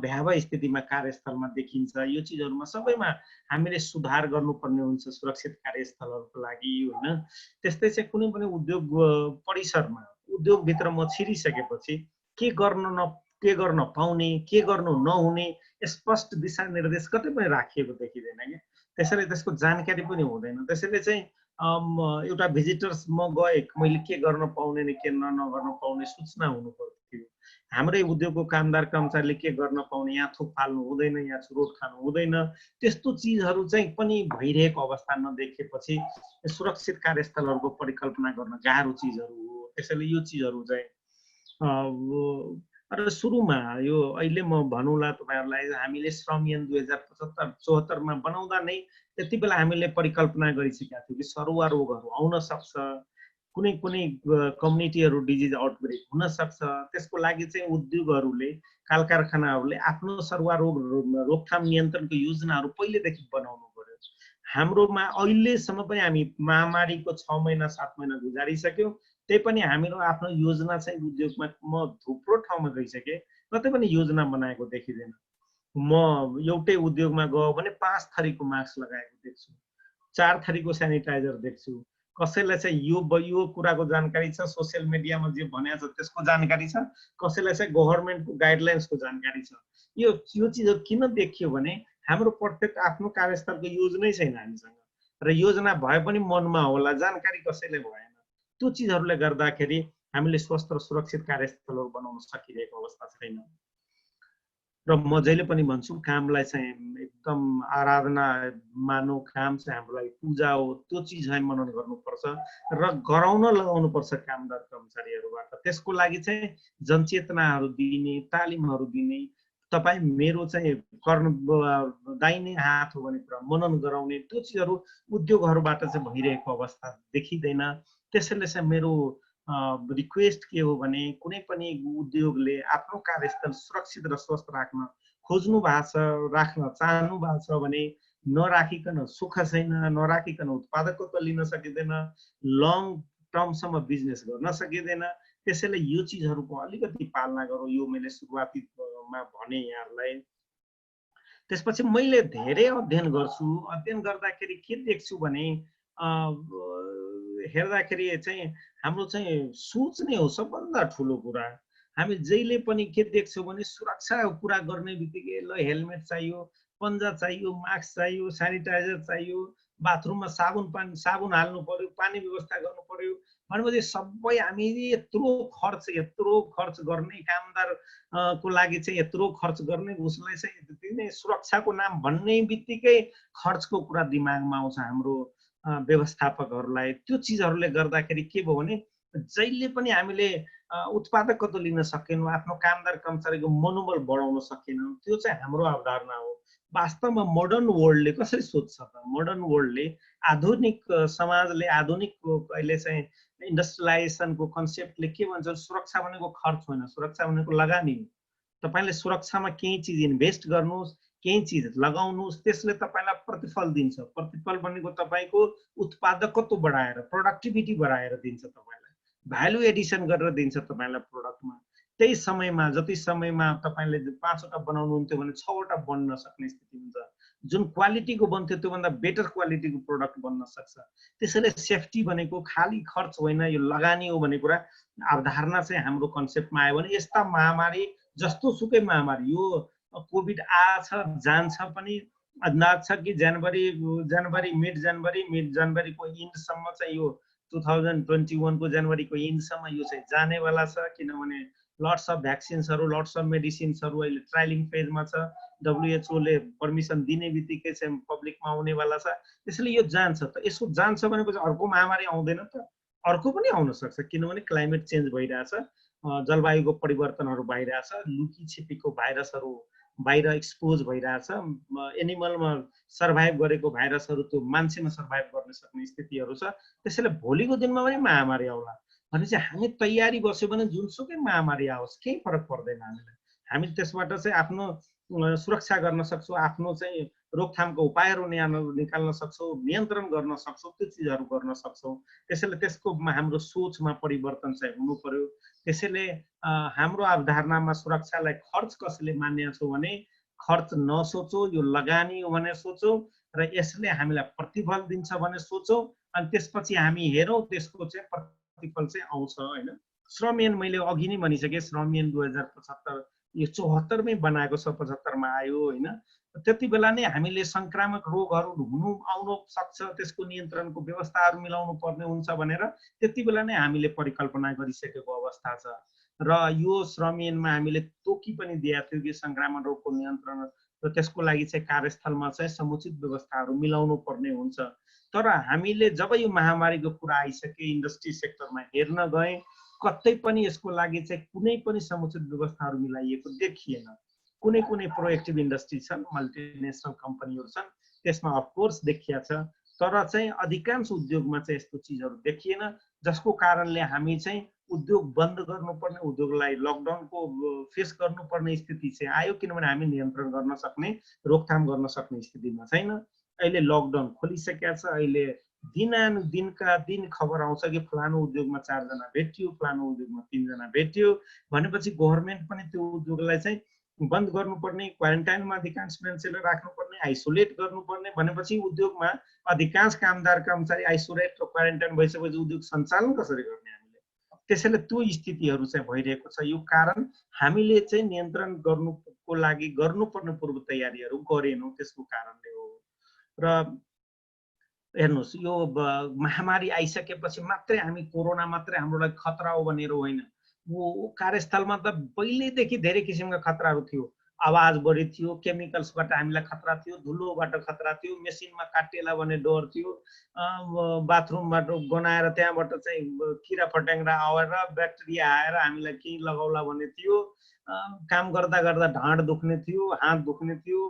भयावह स्थितिमा कार्यस्थलमा देखिन्छ। यो चिजहरूमा सबैमा हामीले सुधार गर्नुपर्ने हुन्छ सुरक्षित कार्यस्थलहरूको लागि, होइन। त्यस्तै चाहिँ कुनै पनि उद्योग परिसरमा, उद्योगभित्र म छिरिसकेपछि के गर्न पाउने, के गर्नु नहुने स्पष्ट दिशानिर्देश कतै पनि राखिएको देखिँदैन क्या। त्यसैले त्यसको जानकारी पनि हुँदैन। त्यसैले चाहिँ एउटा भिजिटर्स म गए, मैले के गर्न पाउने र के नगर्न पाउने सूचना हुनु पर्थ्यो। हाम्रै उद्योगको कामदार कर्मचारीले के गर्न पाउने, यहाँ थुक फाल्नु हुँदैन, यहाँ चुरोट खानु हुँदैन, त्यस्तो चिजहरू चाहिँ पनि भइरहेको अवस्था नदेखेपछि सुरक्षित कार्यस्थलहरूको परिकल्पना गर्न गाह्रो चिजहरू हो। त्यसैले यो चिजहरू चाहिँ र सुरुमा यो अहिले म भनौँला तपाईँहरूलाई, हामीले श्रम ऐन 2075-74 मा बनाउँदा नै त्यति बेला हामीले परिकल्पना गरिसकेका थियौँ कि सरुवा रोगहरू आउन सक्छ, कुनै कम्युनिटीहरू डिजिज आउटब्रेक हुन सक्छ। त्यसको लागि चाहिँ उद्योगहरूले, काल कारखानाहरूले आफ्नो सरुवा रोग रोकथाम नियन्त्रणको योजनाहरू पहिलेदेखि बनाउनु पर्यो। हाम्रोमा अहिलेसम्म पनि हामी महामारीको 6 महिना 7 महिना गुजारिसक्यौँ, त्यही पनि हाम्रो आफ्नो योजना चाहिँ उद्योगमा म थुप्रो ठाउँमा गइसकेँ, कतै पनि योजना बनाएको देखिँदैन। म एउटै उद्योगमा गयो भने 5 थरीको मास्क लगाएको देख्छु, 4 थरीको सेनिटाइजर देख्छु। कसैलाई चाहिँ यो कुराको जानकारी छ, सोसियल मिडियामा जे भनेको छ त्यसको जानकारी छ, कसैलाई चाहिँ गभर्नमेन्टको गाइडलाइन्सको जानकारी छ। यो चिजहरू किन देखियो भने हाम्रो प्रत्येक आफ्नो कार्यस्थलको योजनै छैन हामीसँग, र योजना भए पनि मनमा होला, जानकारी कसैले भएन। त्यो चिजहरूले गर्दाखेरि हामीले स्वस्थ र सुरक्षित कार्यस्थलहरू बनाउन सकिरहेको अवस्था छैन। र म जहिले पनि भन्छु कामलाई चाहिँ एकदम आराधना मानौ, काम चाहिँ हाम्रो लागि पूजा हो, त्यो चिज चाहिँ मनन गर्नुपर्छ र गराउन लगाउनुपर्छ कामदार कर्मचारीहरूबाट। त्यसको लागि चाहिँ जनचेतनाहरू दिने, तालिमहरू दिने, तपाईँ मेरो चाहिँ कर्ण दाहिने हात हो भने कुरा मनन गराउने, त्यो चिजहरू उद्योगहरूबाट चाहिँ भइरहेको अवस्था देखिँदैन। त्यसैले चाहिँ मेरो रिक्वेस्ट के हो भने कुनै पनि उद्योगले आफ्नो कार्यस्थल सुरक्षित र स्वस्थ राख्न खोज्नु भएको छ, राख्न चाहनु भएको छ भने नराखिकन सुख छैन, नराखिकन उत्पादकत्व लिन सकिँदैन, लङ टर्मसम्म बिजनेस गर्न सकिँदैन। त्यसैले यो चिजहरूको अलिकति पालना गरौँ, यो मैले सुरुवातीमा भने यहाँहरूलाई। त्यसपछि मैले धेरै अध्ययन गर्छु, अध्ययन गर्दाखेरि के देख्छु भने हेर्दाखेरि चाहिँ हाम्रो चाहिँ सोच नै हो सबभन्दा ठुलो कुरा। हामी जहिले पनि के देख्छौँ भने सुरक्षाको कुरा गर्ने बित्तिकै ल हेलमेट चाहियो, पन्जा चाहियो, मास्क चाहियो, सेनिटाइजर चाहियो, बाथरुममा साबुन हाल्नु पर्यो, पानी व्यवस्था गर्नु पर्यो भनेपछि सबै हामी यत्रो खर्च गर्ने कामदार को लागि चाहिँ यत्रो खर्च गर्ने, उसलाई चाहिँ सुरक्षाको नाम भन्ने बित्तिकै खर्चको कुरा दिमागमा आउँछ हाम्रो व्यवस्थापकहरूलाई। त्यो चिजहरूले गर्दाखेरि के भयो भने जहिले पनि हामीले उत्पादकत्व लिन सकेनौँ, आफ्नो कामदार कर्मचारीको मनोबल बढाउन सकेनौँ। त्यो चाहिँ हाम्रो अवधारणा हो। वास्तवमा मोडर्न वर्ल्डले कसरी सोध्छ त? मोडर्न वर्ल्डले, आधुनिक समाजले, आधुनिक अहिले चाहिँ इन्डस्ट्रियलाइजेसनको कन्सेप्टले के भन्छ? सुरक्षा भनेको खर्च होइन, सुरक्षा भनेको लगानी हो। तपाईले सुरक्षामा केही चिज इन्भेस्ट गर्नुहोस्, केही चिज लगाउनुहोस्, त्यसले तपाईलाई प्रतिफल दिन्छ। प्रतिफल भनेको तपाईको उत्पादकत्व बढाएर, प्रोडक्टिभिटी बढाएर दिन्छ, तपाईलाई भ्यालु एडिसन गरेर दिन्छ तपाईलाई प्रोडक्टमा। त्यही समयमा जति समयमा तपाईले 5 वटा बनाउनुहुन्थ्यो भने 6 वटा बन्न सक्ने स्थिति हुन्छ। जुन क्वालिटीको बन्थ्यो त्योभन्दा बेटर क्वालिटीको प्रोडक्ट बन्न सक्छ। त्यसैले सेफ्टी भनेको खाली खर्च होइन, यो लगानी हो भन्ने कुरा अवधारणा चाहिँ हाम्रो कन्सेप्टमा आयो भने यस्ता महामारी, जस्तो सुकै महामारी, यो कोभिड आछ जान्छ पनि अंदाज छ कि मिड जनवरीको इन्डसम्म चाहिँ यो 2021 को जनवरीको इन्डसम्म यो चाहिँ जानेवाला छ। किनभने लट्स अफ भ्याक्सिन्सहरू, लट्स अफ मेडिसिन्सहरू अहिले ट्रायलिङ फेजमा छ। WHO ले पर्मिसन दिने बित्तिकै चाहिँ पब्लिकमा आउनेवाला छ। त्यसैले यो जान्छ। त यसो जान्छ भनेपछि अर्को महामारी आउँदैन त? अर्को पनि आउन सक्छ, किनभने क्लाइमेट चेन्ज भइरहेछ, जलवायुको परिवर्तनहरू भइरहेछ, लुकी छिपीको भाइरसहरू बाहिर एक्सपोज भइरहेछ, एनिमलमा सर्भाइभ गरेको भाइरसहरू त्यो मान्छेमा सर्भाइभ गर्न सक्ने स्थितिहरू छ। त्यसैले भोलिको दिनमा पनि महामारी आउला भनेपछि हामी तयारी बस्यो भने जुनसुकै महामारी आओस् केही फरक पर्दैन हामीलाई। हामी त्यसबाट चाहिँ आफ्नो सुरक्षा गर्न सक्छौँ, आफ्नो चाहिँ रोकथामको उपायहरू निकाल्न सक्छौँ, नियन्त्रण गर्न सक्छौँ, त्यो चिजहरू गर्न सक्छौँ। त्यसैले त्यसको हाम्रो सोचमा परिवर्तन चाहिँ हुनु पर्यो। त्यसैले हाम्रो अवधारणामा सुरक्षालाई खर्च कसैले मान्या छौँ भने खर्च नसोचौँ, यो लगानी हो भने सोचौँ र यसले हामीलाई प्रतिफल दिन्छ भने सोचौँ। अनि त्यसपछि हामी हेरौँ त्यसको चाहिँ प्रतिफल चाहिँ आउँछ हैन। श्रम ऐन मैले अघि नै भनिसकेँ, श्रम ऐन 2075 यो 74 मै बनाएको छ, 75 मा आयो हैन। त्यति बेला नै हामीले संक्रामक रोगहरू आउन सक्छ, त्यसको नियन्त्रणको व्यवस्थाहरू मिलाउनु पर्ने हुन्छ भनेर त्यति बेला नै हामीले परिकल्पना गरिसकेको अवस्था छ। र यो श्रम ऐनमा हामीले तोकी पनि दिएको थियो कि संक्रामक रोगको नियन्त्रण र त्यसको लागि चाहिँ कार्यस्थलमा चाहिँ समुचित व्यवस्थाहरू मिलाउनु पर्ने हुन्छ। तर हामीले जब यो महामारीको कुरा आइसके इन्डस्ट्री सेक्टरमा हेर्न गए, कतै पनि यसको लागि चाहिँ कुनै पनि समुचित व्यवस्थाहरू मिलाइएको देखिएन। कुनै प्रोएक्टिभ इन्डस्ट्री छन्, मल्टिनेसनल कम्पनीहरू छन्, त्यसमा अफकोर्स देखिया छ, तर चाहिँ अधिकांश उद्योगमा चाहिँ यस्तो चिजहरू देखिएन, जसको कारणले हामी चाहिँ उद्योग बन्द गर्नुपर्ने, उद्योगलाई लकडाउनको फेस गर्नुपर्ने स्थिति चाहिँ आयो। किनभने हामी नियन्त्रण गर्न सक्ने, रोकथाम गर्न सक्ने स्थितिमा छैन। अहिले लकडाउन खोलिसकेका छ। अहिले दिनका दिन खबर आउँछ कि फलानु उद्योगमा 4 जना भेटियो, फलानु उद्योगमा 3 जना भेटियो भनेपछि गभर्नमेन्ट पनि त्यो उद्योगलाई चाहिँ बन्द गर्नुपर्ने, क्वारेन्टाइनमा अधिकांश मान्छेलाई राख्नुपर्ने, आइसोलेट गर्नुपर्ने भनेपछि उद्योगमा अधिकांश कामदार कर्मचारी आइसोलेट र क्वारेन्टाइन भइसकेपछि उद्योग सञ्चालन कसरी गर्ने हामीले? त्यसैले त्यो स्थितिहरू चाहिँ भइरहेको छ। यो कारण हामीले चाहिँ नियन्त्रण गर्नुको लागि गर्नुपर्ने पूर्व तयारीहरू गरेनौँ, त्यसको कारणले हो। र हेर्नुहोस्, यो महामारी आइसकेपछि मात्रै हामी कोरोना मात्रै हाम्रो लागि खतरा हो भनेर होइन। वो कार्यस्थलमा त पहिलेदेखि धेरै किसिमका खतराहरू थियो। आवाज बढी थियो, केमिकल्सबाट हामीलाई खतरा थियो, धुलोबाट खतरा थियो, मेसिनमा काटिएला भन्ने डर थियो, बाथरुमबाट गनाएर त्यहाँबाट चाहिँ किरा फट्याङ्ग्रा आएर ब्याक्टेरिया आएर हामीलाई केही लगाउला भन्ने थियो, काम गर्दा गर्दा ढाड दुख्ने थियो, हात दुख्ने थियो,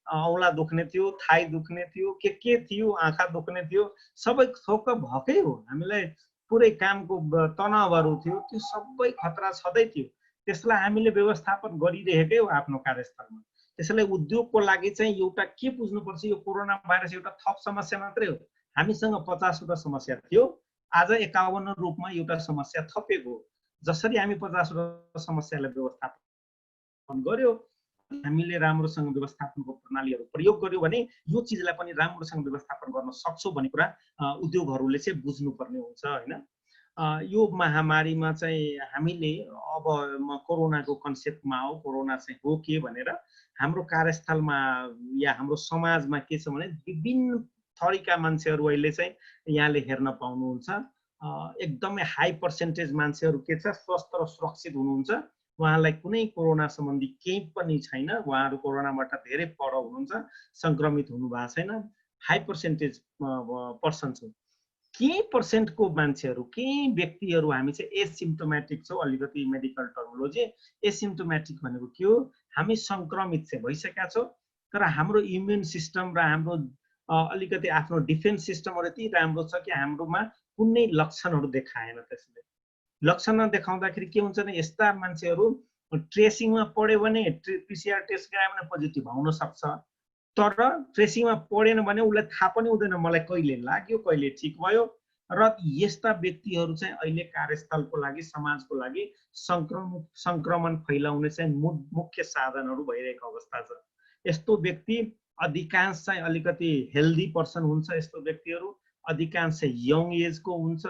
औँला दुख्ने थियो, थाई दुख्ने थियो, के थियो, आँखा दुख्ने थियो, सबै थोक भएकै हो। हामीलाई पुरै कामको तनावहरू थियो, त्यो सबै खतरा छँदै थियो। त्यसलाई हामीले व्यवस्थापन गरिरहेकै हो आफ्नो कार्यस्थलमा। त्यसैले उद्योगको लागि चाहिँ एउटा के बुझ्नुपर्छ, यो कोरोना भाइरस एउटा थप समस्या मात्रै हो। हामीसँग 50वटा समस्या थियो, आज 51 रूपमा एउटा समस्या थपेको हो। जसरी हामी 50वटा समस्यालाई व्यवस्थापन गर्यो, हामीले राम्रोसँग व्यवस्थापनको प्रणालीहरू प्रयोग गर्यो भने यो चिजलाई पनि राम्रोसँग व्यवस्थापन गर्न सक्छौँ भन्ने कुरा उद्योगहरूले चाहिँ बुझ्नुपर्ने हुन्छ हैन। यो महामारीमा चाहिँ हामीले अब कोरोनाको कन्सेप्टमा हो, कोरोना चाहिँ हो के भनेर हाम्रो कार्यस्थलमा या हाम्रो समाजमा के छ भने विभिन्न थरीका मान्छेहरू अहिले चाहिँ यहाँले हेर्न पाउनुहुन्छ। एकदमै हाई पर्सेन्टेज मान्छेहरू के छ, स्वस्थ र सुरक्षित हुनुहुन्छ, उहाँलाई कुनै कोरोना सम्बन्धी केही पनि छैन, उहाँहरू कोरोनाबाट धेरै पर हुनुहुन्छ, संक्रमित हुनु भएको छैन, हाई पर्सेन्टेज पर्सन छ। केही पर्सेन्टको मान्छेहरू, केही व्यक्तिहरू हामी चाहिँ एसिम्प्टोमेटिक छौँ, अलिकति मेडिकल टर्मिनोलोजी एसिम्प्टोमेटिक भनेको के हो, हामी संक्रमित चाहिँ भइसकेका छौँ तर हाम्रो इम्युन सिस्टम र हाम्रो अलिकति आफ्नो डिफेन्स सिस्टमहरू यति राम्रो छ कि हाम्रोमा कुनै लक्षणहरू देखाएन। त्यसले लक्षण नदेखाउँदाखेरि के हुन्छ भने यस्ता मान्छेहरू ट्रेसिङमा पढ्यो भने पिसिआर टेस्ट गरायो भने पोजिटिभ आउन सक्छ, तर ट्रेसिङमा पढेन भने उसलाई थाहा पनि हुँदैन मलाई कहिले लाग्यो कहिले ठिक भयो। र यस्ता व्यक्तिहरू चाहिँ अहिले कार्यस्थलको लागि, समाजको लागि संक्रमण फैलाउने चाहिँ मुख्य साधनहरू भइरहेको अवस्था छ। यस्तो व्यक्ति अधिकांश चाहिँ अलिकति हेल्दी पर्सन हुन्छ, यस्तो व्यक्तिहरू अधिकांश यङ एजको हुन्छ,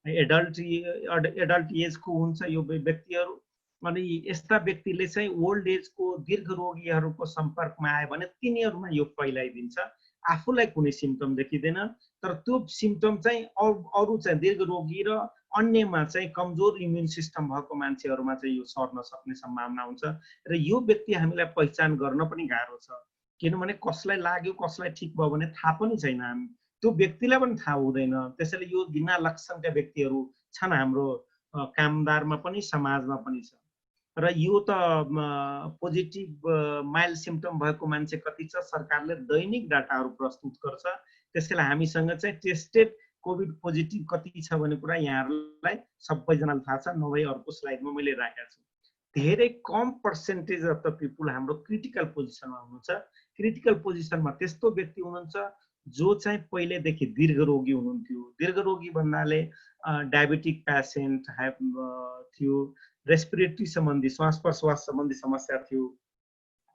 एडल्ट एजको हुन्छ यो व्यक्तिहरू। अनि यस्ता व्यक्तिले चाहिँ ओल्ड एजको दीर्घ रोगीहरूको सम्पर्कमा आयो भने तिनीहरूमा यो फैलाइदिन्छ। आफूलाई कुनै सिम्पटम देखिँदैन तर त्यो सिम्पटम चाहिँ अरू चाहिँ दीर्घ रोगी र अन्यमा चाहिँ कमजोर इम्युन सिस्टम भएको मान्छेहरूमा चाहिँ यो सर्न सक्ने सम्भावना हुन्छ। र यो व्यक्ति हामीलाई पहिचान गर्न पनि गाह्रो छ, किनभने कसलाई लाग्यो कसलाई ठिक भयो भने थाहा पनि छैन, हामी त्यो व्यक्तिलाई पनि थाहा हुँदैन। त्यसैले यो बिना लक्षणका व्यक्तिहरू छन् हाम्रो कामदारमा पनि समाजमा पनि छ। र यो त पोजिटिभ माइल्ड सिम्पटम भएको मान्छे कति छ, सरकारले दैनिक डाटाहरू प्रस्तुत गर्छ। त्यसैले हामीसँग चाहिँ टेस्टेड कोभिड पोजिटिभ कति छ भन्ने कुरा यहाँहरूलाई सबैजनालाई थाहा छ, नभए अर्को स्लाइडमा मैले राखेको छु। धेरै कम पर्सेन्टेज अफ द पिपुल हाम्रो क्रिटिकल पोजिसनमा हुनुहुन्छ। क्रिटिकल पोजिसनमा त्यस्तो व्यक्ति हुनुहुन्छ जो चाहिँ पहिलेदेखि दीर्घ रोगी हुनुहुन्थ्यो। दीर्घ रोगी भन्नाले डायबिटिक पेसेन्ट थियो, रेस्पिरेटरी सम्बन्धी श्वास प्रश्वास सम्बन्धी समस्या थियो,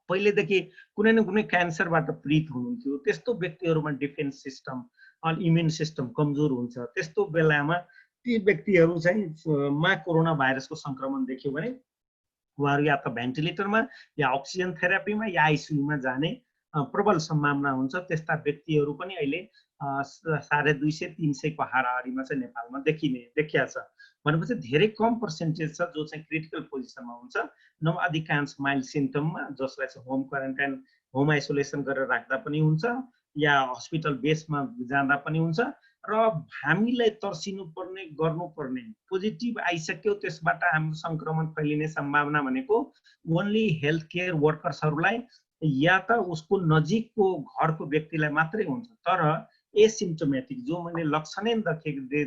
पहिलेदेखि कुनै न कुनै क्यान्सरबाट पीडित हुनुहुन्थ्यो। त्यस्तो व्यक्तिहरूमा डिफेन्स सिस्टम इम्युन सिस्टम कमजोर हुन्छ। त्यस्तो बेलामा ती व्यक्तिहरू चाहिँ कोरोना भाइरसको संक्रमण देख्यो भने उहाँहरू या त भेन्टिलेटरमा या अक्सिजन थेरापीमा या आइसियुमा जाने प्रबल सम्भावना हुन्छ। त्यस्ता व्यक्तिहरू पनि अहिले 250-300 को हाराहारीमा चाहिँ नेपालमा देखिया छ। भनेपछि धेरै कम पर्सेन्टेज छ जो चाहिँ क्रिटिकल पोजिसनमा हुन्छ, नभए अधिकांश माइल्ड सिम्पटममा जसलाई चाहिँ होम क्वारेन्टाइन होम आइसोलेसन गरेर राख्दा पनि हुन्छ या हस्पिटल बेसमा जाँदा पनि हुन्छ। र हामीलाई तर्सिनु पर्ने गर्नुपर्ने पोजिटिभ आइसक्यो त्यसबाट हाम्रो संक्रमण फैलिने सम्भावना भनेको ओन्ली हेल्थ केयर वर्कर्सहरूलाई या त उसको नजिकको घरको व्यक्तिलाई मात्रै हुन्छ। तर एसिम्प्टोमेटिक जो मैले लक्षणै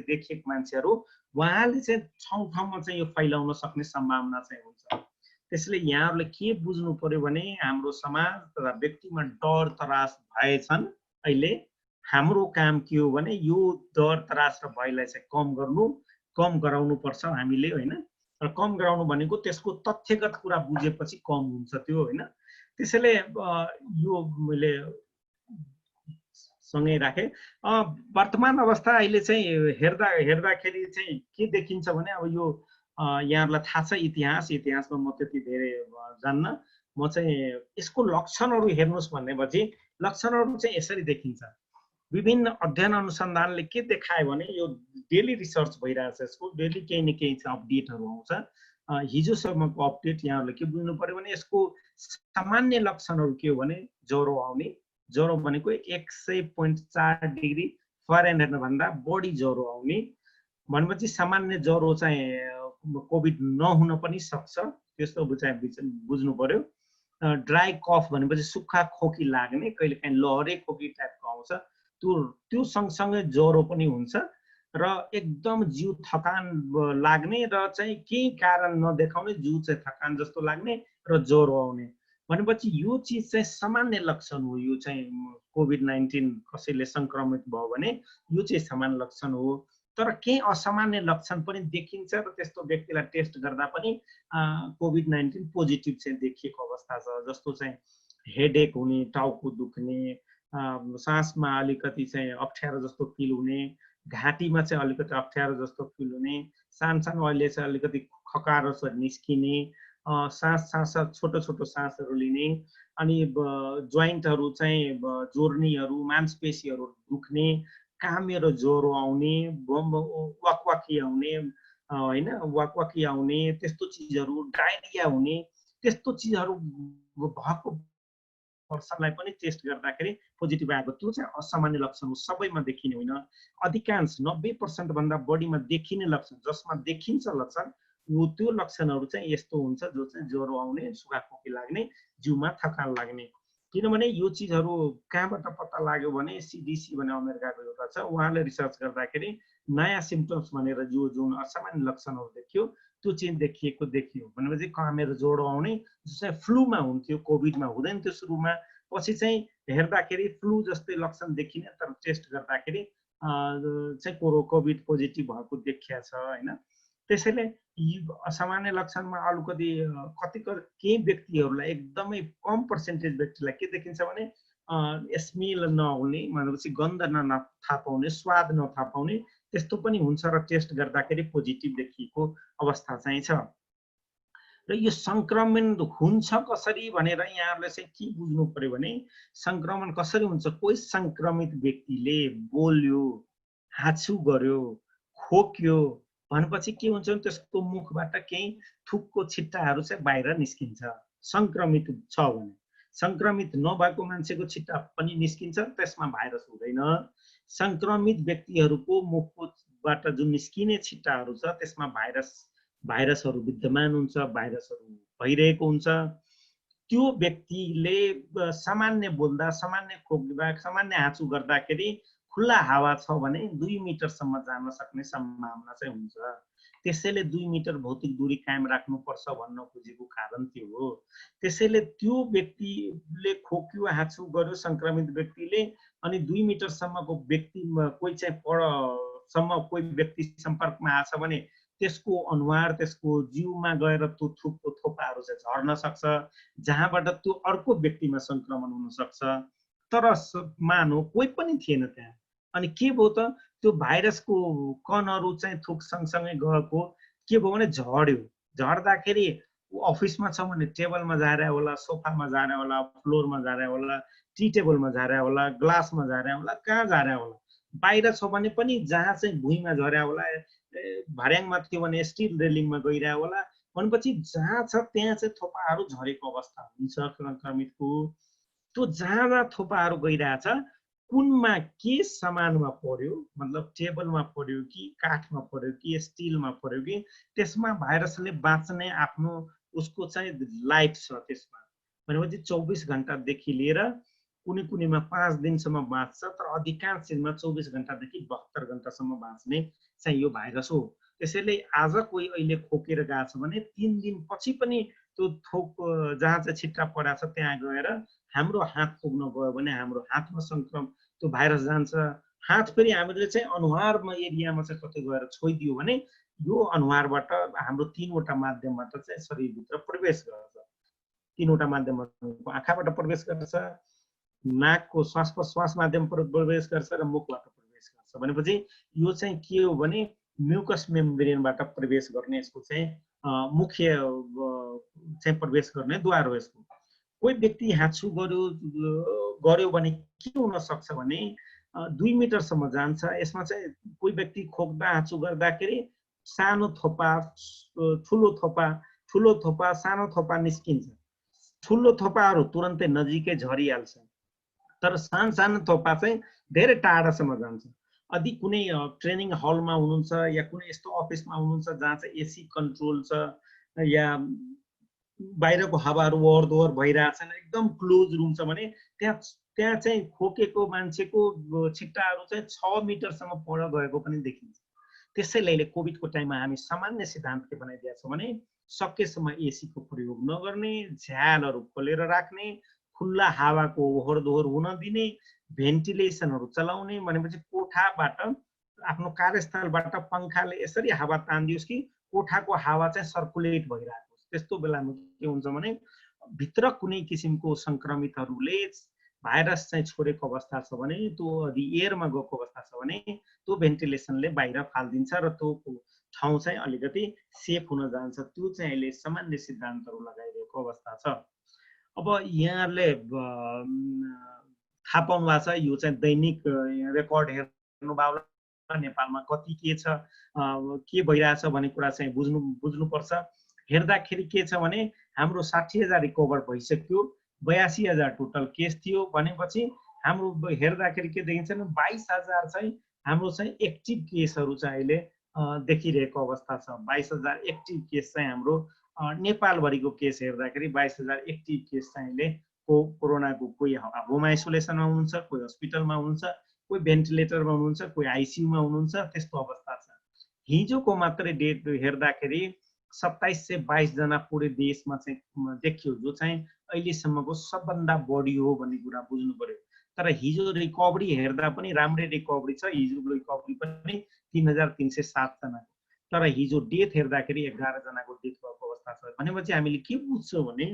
देखेको मान्छेहरू उहाँले चाहिँ ठाउँमा चाहिँ यो फैलाउन सक्ने सम्भावना चाहिँ हुन्छ। त्यसले यहाँहरूले के बुझ्नु पर्यो भने हाम्रो समाज तथा व्यक्तिमा डर त्रास भएछन्। अहिले हाम्रो काम के हो भने यो डर त्रास र भयलाई चाहिँ कम गराउनु पर्छ हामीले हैन। र कम गराउनु भनेको त्यसको तथ्यगत कुरा बुझेपछि कम हुन्छ त्यो हैन। त्यसैले यो मैले सँगै राखे। वर्तमान अवस्था अहिले चाहिँ हेर्दाखेरि चाहिँ के देखिन्छ भने अब यो यहाँहरूलाई थाहा छ इतिहासमा म त्यति धेरै जान्न, म चाहिँ यसको लक्षणहरू हेर्नुहोस् भनेपछि लक्षणहरू चाहिँ यसरी देखिन्छ। विभिन्न अध्ययन अनुसन्धानले के देखायो भने यो डेली रिसर्च भइरहेछ, यसको डेली केही न केही चाहिँ अपडेटहरू आउँछ। हिजोसम्मको अपडेट यहाँहरूले के बुझ्नु पर्यो भने यसको सामान्य लक्षणहरू के हो भने ज्वरो आउने, ज्वरो भनेको 100.4 डिग्री फारेनहाइट भन्दा बढी ज्वरो आउने भनेपछि सामान्य ज्वरो चाहिँ कोभिड नहुन पनि सक्छ, त्यस्तो चाहिँ बुझ्नु पर्यो। ड्राई कफ भनेपछि सुक्खा खोकी लाग्ने, कहिलेकाहीँ लहरे खोकी टाइपको आउँछ, त्यो सँगसँगै ज्वरो पनि हुन्छ र एकदम जिउ थकान लाग्ने र चाहिँ केही कारण नदेखाउने जिउ चाहिँ थकान जस्तो लाग्ने र ज्वरो आउने भनेपछि यो चिज चाहिँ सामान्य लक्षण हो। यो चाहिँ कोभिड-19 कसैले संक्रमित भयो भने यो चाहिँ सामान्य लक्षण हो। तर केही असामान्य लक्षण पनि देखिन्छ र त्यस्तो व्यक्तिलाई टेस्ट गर्दा पनि कोभिड-19 पोजिटिभ चाहिँ देखिएको अवस्था छ। जस्तो चाहिँ हेडेक हुने, टाउको दुख्ने, सासमा अलिकति चाहिँ अप्ठ्यारो जस्तो फिल हुने, घाँटीमा चाहिँ अलिकति अप्ठ्यारो जस्तो फिल हुने, सानो अहिले चाहिँ अलिकति खकारो निस्किने, सास छोटो छोटो सासहरू लिने, अनि जोइन्टहरू चाहिँ जोर्नीहरू, मांसपेशीहरू दुख्ने, कामेरो ज्वरो आउने, वाकवाकी आउने हैन, वाकवाकी आउने, त्यस्तो चिजहरू, डायरिया हुने, त्यस्तो चिजहरू भएको पर्सनलाई पनि टेस्ट गर्दाखेरि पोजिटिभ आएको, त्यो चाहिँ असामान्य लक्षण हो। सबैमा देखिने होइन, अधिकांश 90% भन्दा बढीमा देखिने लक्षण, जसमा देखिन्छ लक्षण त्यो लक्षणहरू चाहिँ यस्तो हुन्छ जो चाहिँ ज्वरो आउने, सुक्खा खोकी लाग्ने, जिउमा थकान लाग्ने। किनभने यो चिजहरू कहाँबाट पत्ता लाग्यो भने CDC भने अमेरिकाको एउटा छ, उहाँले रिसर्च गर्दाखेरि नयाँ सिम्पटम्स भनेर जुन असामान्य लक्षणहरू देखियो त्यो चाहिँ देखियो भनेपछि कामेरो ज्वरो आउने, जो चाहिँ फ्लूमा हुन्थ्यो, कोभिडमा हुँदैन थियो सुरुमा, पछि चाहिँ हेर्दाखेरि फ्लू जस्तै लक्षण देखिने, तर टेस्ट गर्दाखेरि चाहिँ कोभिड पोजिटिभ भएको देखिया छ हैन। त्यसैले यी असामान्य लक्षणमा अलिकति केही व्यक्तिहरूलाई एकदमै कम पर्सेन्टेज व्यक्तिलाई के देखिन्छ भने स्मेल नहुने, भनेपछि गन्ध नथाहा पाउने, स्वाद नथाहा पाउने, त्यस्तो पनि हुन्छ र टेस्ट गर्दाखेरि पोजिटिभ देखिएको अवस्था चाहिँ छ। र यो संक्रमण हुन्छ कसरी भनेर यहाँहरूले चाहिँ के बुझ्नु पर्यो भने संक्रमण कसरी हुन्छ, कोही संक्रमित व्यक्तिले बोल्यो, हाछु गर्यो, खोक्यो भनेपछि के हुन्छ भने त्यसको मुखबाट केही थुकको छिट्टाहरू चाहिँ बाहिर निस्किन्छ। संक्रमित छ भने, संक्रमित नभएको मान्छेको छिट्टा पनि निस्किन्छ, त्यसमा भाइरस हुँदैन। संक्रमित व्यक्तिहरूको मुखबाट जुन निस्किने छिट्टाहरू छ त्यसमा भाइरसहरू विद्यमान हुन्छ, भाइरसहरू भइरहेको हुन्छ। त्यो व्यक्तिले सामान्य बोल्दा, सामान्य खोक्दा, सामान्य हाँचो गर्दाखेरि खुल्ला हावा छ भने 2 मिटरसम्म जान सक्ने सम्भावना चाहिँ हुन्छ। त्यसैले 2 मिटर भौतिक दूरी कायम राख्नुपर्छ भन्न खोजेको कारण त्यो हो। त्यसैले त्यो व्यक्तिले खोक्यो, हाँचो गर्यो, संक्रमित व्यक्तिले, अनि 2 मिटरसम्मको व्यक्ति कोही व्यक्ति सम्पर्कमा आछ भने त्यसको अनुहार, त्यसको जिउमा गएर त्यो थुकको थोपाहरू चाहिँ झर्न सक्छ, जहाँबाट त्यो अर्को व्यक्तिमा संक्रमण हुन सक्छ। तर मानौ कोही पनि थिएन त्यहाँ, अनि के भयो त त्यो भाइरसको कणहरू चाहिँ थुक सँगसँगै गएको के भयो भने झर्यो। झर्दाखेरि अफिसमा छ भने टेबलमा झार्या होला, सोफामा झार्या होला, फ्लोरमा झार्या होला, टी टेबलमा झार्या होला, ग्लासमा झार्या होला, कहाँ झार्या होला। बाहिर छ भने पनि जहाँ चाहिँ भुइँमा झर्या होला, भर्याङमा थियो भने स्टिल रेलिङमा गइरह्या होला, भनेपछि जहाँ छ त्यहाँ चाहिँ थोपाहरू झरेको अवस्था हुन्छ संक्रमितको। त्यो जहाँ थोपाहरू गइरहेछ, कुनमा के सामानमा पर्यो, मतलब टेबलमा पर्यो कि काठमा पर्यो कि स्टिलमा पर्यो कि त्यसमा भाइरसले बाँच्ने आफ्नो उसको चाहिँ लाइफ छ त्यसमा। भनेपछि 24 घण्टादेखि लिएर कुनैमा 5 दिनसम्म बाँच्छ, तर अधिकांश चिजमा 24 घण्टादेखि 72 घण्टासम्म बाँच्ने चाहिँ यो भाइरस हो। त्यसैले आज कोही अहिले खोकेर गएको छ भने 3 दिनपछि पनि त्यो थोक जहाँ चाहिँ छिट्टा परेको छ त्यहाँ गएर हाम्रो हात पुग्न गयो भने हाम्रो हातमा त्यो भाइरस जान्छ। हात फेरि हामीले चाहिँ अनुहारमा एरियामा चाहिँ कतै गएर छोइदियो भने यो अनुहारबाट हाम्रो 3वटा माध्यमबाट चाहिँ शरीरभित्र प्रवेश गर्छ। 3वटा माध्यमबाट आँखाबाट प्रवेश गर्छ, नाकको श्वास प्रश्वास माध्यमबाट प्रवेश गर्छ र मुखबाट प्रवेश गर्छ। भनेपछि यो चाहिँ के हो भने म्युकस मेम्ब्रेनबाट प्रवेश गर्ने यसको चाहिँ मुख्य चाहिँ प्रवेश गर्ने द्वार हो यसको। कोही व्यक्ति हाँचो गर्यो भने के हुन सक्छ भने 2 मिटरसम्म जान्छ। यसमा चाहिँ कोही व्यक्ति खोक्दा हाँचो गर्दाखेरि सानो थोपा ठुलो थोपा सानो थोपा निस्किन्छ। ठुलो थोपाहरू तुरन्तै नजिकै झरिहाल्छ, तर सानो सानो थोपा चाहिँ धेरै टाढासम्म जान्छ। यदि कुनै ट्रेनिङ हलमा हुनुहुन्छ या कुनै यस्तो अफिसमा हुनुहुन्छ जहाँ चाहिँ एसी कन्ट्रोल छ या बाहिरको हावाहरू ओहोर दोहोर भइरहेछन्, एकदम क्लोज रुम छ भने त्यहाँ चाहिँ खोकेको मान्छेको छिट्टाहरू चाहिँ 6 मिटरसम्म पर गएको पनि देखिन्छ। त्यसैले अहिले कोभिडको टाइममा हामी सामान्य सिद्धान्त के बनाइदिएका छौँ भने सकेसम्म एसीको प्रयोग नगर्ने, झ्यालहरू खोलेर राख्ने, खुल्ला हावाको ओहोर दोहोर हुन दिने, भेन्टिलेसनहरू चलाउने। भनेपछि कोठाबाट आफ्नो कार्यस्थलबाट पङ्खाले यसरी हावा तान्दियोस् कि कोठाको हावा चाहिँ सर्कुलेट भइरहेको होस्। त्यस्तो बेलामा के हुन्छ भने भित्र कुनै किसिमको संक्रमितहरूले भाइरस चाहिँ छोडेको अवस्था छ भने, त्यो यदि एयरमा गएको अवस्था छ भने त्यो भेन्टिलेसनले बाहिर फालिदिन्छ र त्यो ठाउँ चाहिँ अलिकति सेफ हुन जान्छ। त्यो चाहिँ अहिले सामान्य सिद्धान्तहरू लगाइरहेको अवस्था छ। अब यहाँहरूले थाहा पाउनु भएको छ, यो चाहिँ दैनिक रेकर्ड हेर्नुभयो होला, नेपालमा कति के छ, के भइरहेछ भन्ने कुरा चाहिँ बुझ्नुपर्छ। हेर्दाखेरि के छ भने हाम्रो 60,000 रिकभर भइसक्यो, 82,000 टोटल केस थियो भनेपछि हाम्रो हेर्दाखेरि के देखिन्छ भने 22,000 चाहिँ हाम्रो चाहिँ एक्टिभ केसहरू चाहिँ अहिले देखिरहेको अवस्था छ। 22,000 एक्टिभ केस चाहिँ हाम्रो नेपालभरिको केस हेर्दाखेरि 22,000 एक्टिभ केस चाहिँ अहिले कोरोनाको कोही होम आइसोलेसनमा हुनुहुन्छ, कोही हस्पिटलमा हुनुहुन्छ, कोही भेन्टिलेटरमा हुनुहुन्छ, कोही आइसियुमा हुनुहुन्छ, त्यस्तो अवस्था छ। हिजोको मात्रै डेट हेर्दाखेरि 2722 जना पुरै देशमा चाहिँ देखियो, जो चाहिँ अहिलेसम्मको सबभन्दा बढी हो भन्ने कुरा बुझ्नु पर्यो। तर हिजो रिकभरी हेर्दा पनि राम्रै रिकभरी छ, हिजोको रिकभरी पनि 3307 जना, तर हिजो डेथ हेर्दाखेरि 11 जनाको डेथ भएको अवस्था छ। भनेपछि हामीले के बुझ्छौँ भने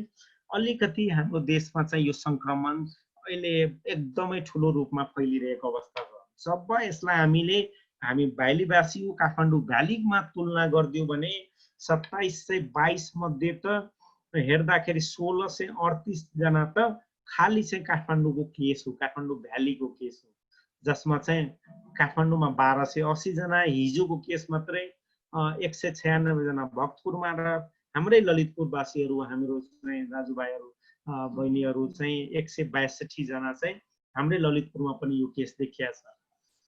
अलिकति हाम्रो देशमा चाहिँ यो संक्रमण अहिले एकदमै ठुलो रूपमा फैलिरहेको अवस्था छ। जब यसलाई हामी भ्यालीवासी काठमाडौँ भ्यालीमा तुलना गरिदियो भने 2722 मध्ये त हेर्दाखेरि 1638 जना त खाली चाहिँ काठमाडौँको केस हो, काठमाडौँ भ्यालीको केस हो, जसमा चाहिँ काठमाडौँमा 1280 जना, हिजोको केस मात्रै 196 जना भक्तपुरमा र हाम्रै ललितपुरवासीहरू हाम्रो चाहिँ दाजुभाइहरू बहिनीहरू चाहिँ 162 जना चाहिँ हाम्रै ललितपुरमा पनि यो केस देखिया छ।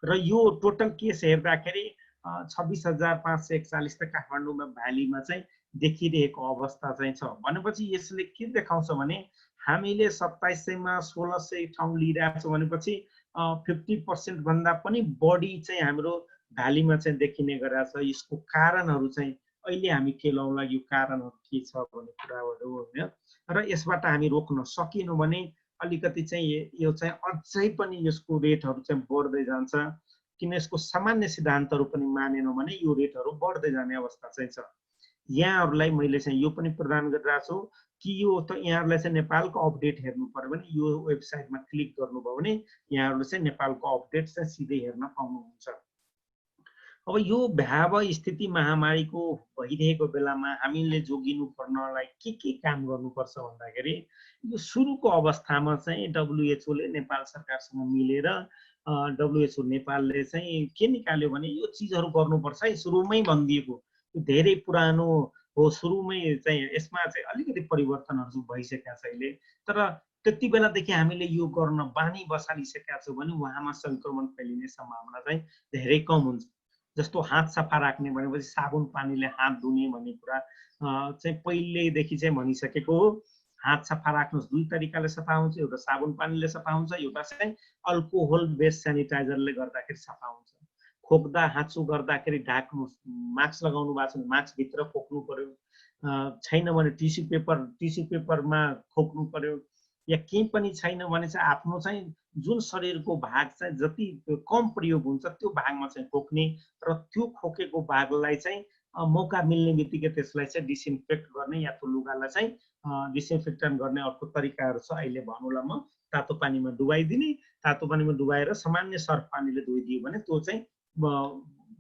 र यो टोटल केस हेर्दाखेरि 26,541 त काठमाडौँमा भ्यालीमा चाहिँ देखिरहेको अवस्था चाहिँ छ। भनेपछि यसले के देखाउँछ भने हामीले 2700मा 1600 ठाउँ लिइरहेको छौँ भनेपछि 50% भन्दा पनि बढी चाहिँ हाम्रो भ्यालीमा चाहिँ देखिने गरेको छ। यसको कारणहरू चाहिँ अहिले हामी केलाउँला, यो कारणहरू के छ भन्ने कुराहरू होइन। र यसबाट हामी रोक्न सकेनौँ भने अलिकति चाहिँ यो चाहिँ अझै पनि यसको रेटहरू चाहिँ बढ्दै जान्छ, किन यसको सामान्य सिद्धान्तहरू पनि मानेनौँ भने यो रेटहरू बढ्दै जाने अवस्था चाहिँ छ। यहाँहरूलाई मैले चाहिँ यो पनि प्रदान गरिरहेको छु कि यो त यहाँहरूलाई चाहिँ नेपालको अपडेट हेर्नु पर्यो भने यो वेबसाइटमा क्लिक गर्नुभयो भने यहाँहरूले चाहिँ नेपालको अपडेट चाहिँ सिधै हेर्न पाउनुहुन्छ। अब यो भयावह स्थिति महामारीको भइरहेको बेलामा हामीले जोगिनु पर्नलाई के काम गर्नुपर्छ भन्दाखेरि यो सुरुको अवस्थामा चाहिँ WHO ले नेपाल सरकारसँग मिलेर WHO नेपालले चाहिँ के निकाल्यो भने यो चिजहरू गर्नुपर्छ है, सुरुमै भनिदिएको धेरै पुरानो हो, सुरुमै चाहिँ यसमा चाहिँ अलिकति परिवर्तनहरू भइसकेका छ अहिले। तर त्यति बेलादेखि हामीले यो गर्न बानी बसालिसकेका छौँ भने उहाँमा संक्रमण फैलिने सम्भावना चाहिँ धेरै कम हुन्छ। जस्तो हात सफा राख्ने भनेपछि साबुन पानीले हात धुने भन्ने कुरा चाहिँ पहिल्यैदेखि चाहिँ भनिसकेको हो। हात सफा राख्नुहोस्, दुई तरिकाले सफा हुन्छ, एउटा साबुन पानीले सफा हुन्छ, एउटा चाहिँ अल्कोहोल बेस्ड सेनिटाइजरले गर्दाखेरि सफा हुन्छ। खोक्दा हाँचो गर्दाखेरि ढाक्नुहोस्, मास्क लगाउनु भएको छ भने मास्क भित्र खोक्नु पर्यो, छैन भने टिस्यु पेपरमा खोक्नु पर्यो, या केही पनि छैन भने चाहिँ आफ्नो चाहिँ जुन शरीरको भाग चाहिँ जति कम प्रयोग हुन्छ त्यो भागमा चाहिँ खोक्ने र त्यो खोकेको भागलाई चाहिँ मौका मिल्ने बित्तिकै त्यसलाई चाहिँ डिसइन्फेक्ट गर्ने या त्यो लुगालाई चाहिँ डिसइन्फेक्टन गर्ने अर्को तरिकाहरू छ। अहिले भन्नुला म तातो पानीमा डुबाइदिने, तातो पानीमा डुबाएर सामान्य सर्फ पानीले धोइदियो भने त्यो चाहिँ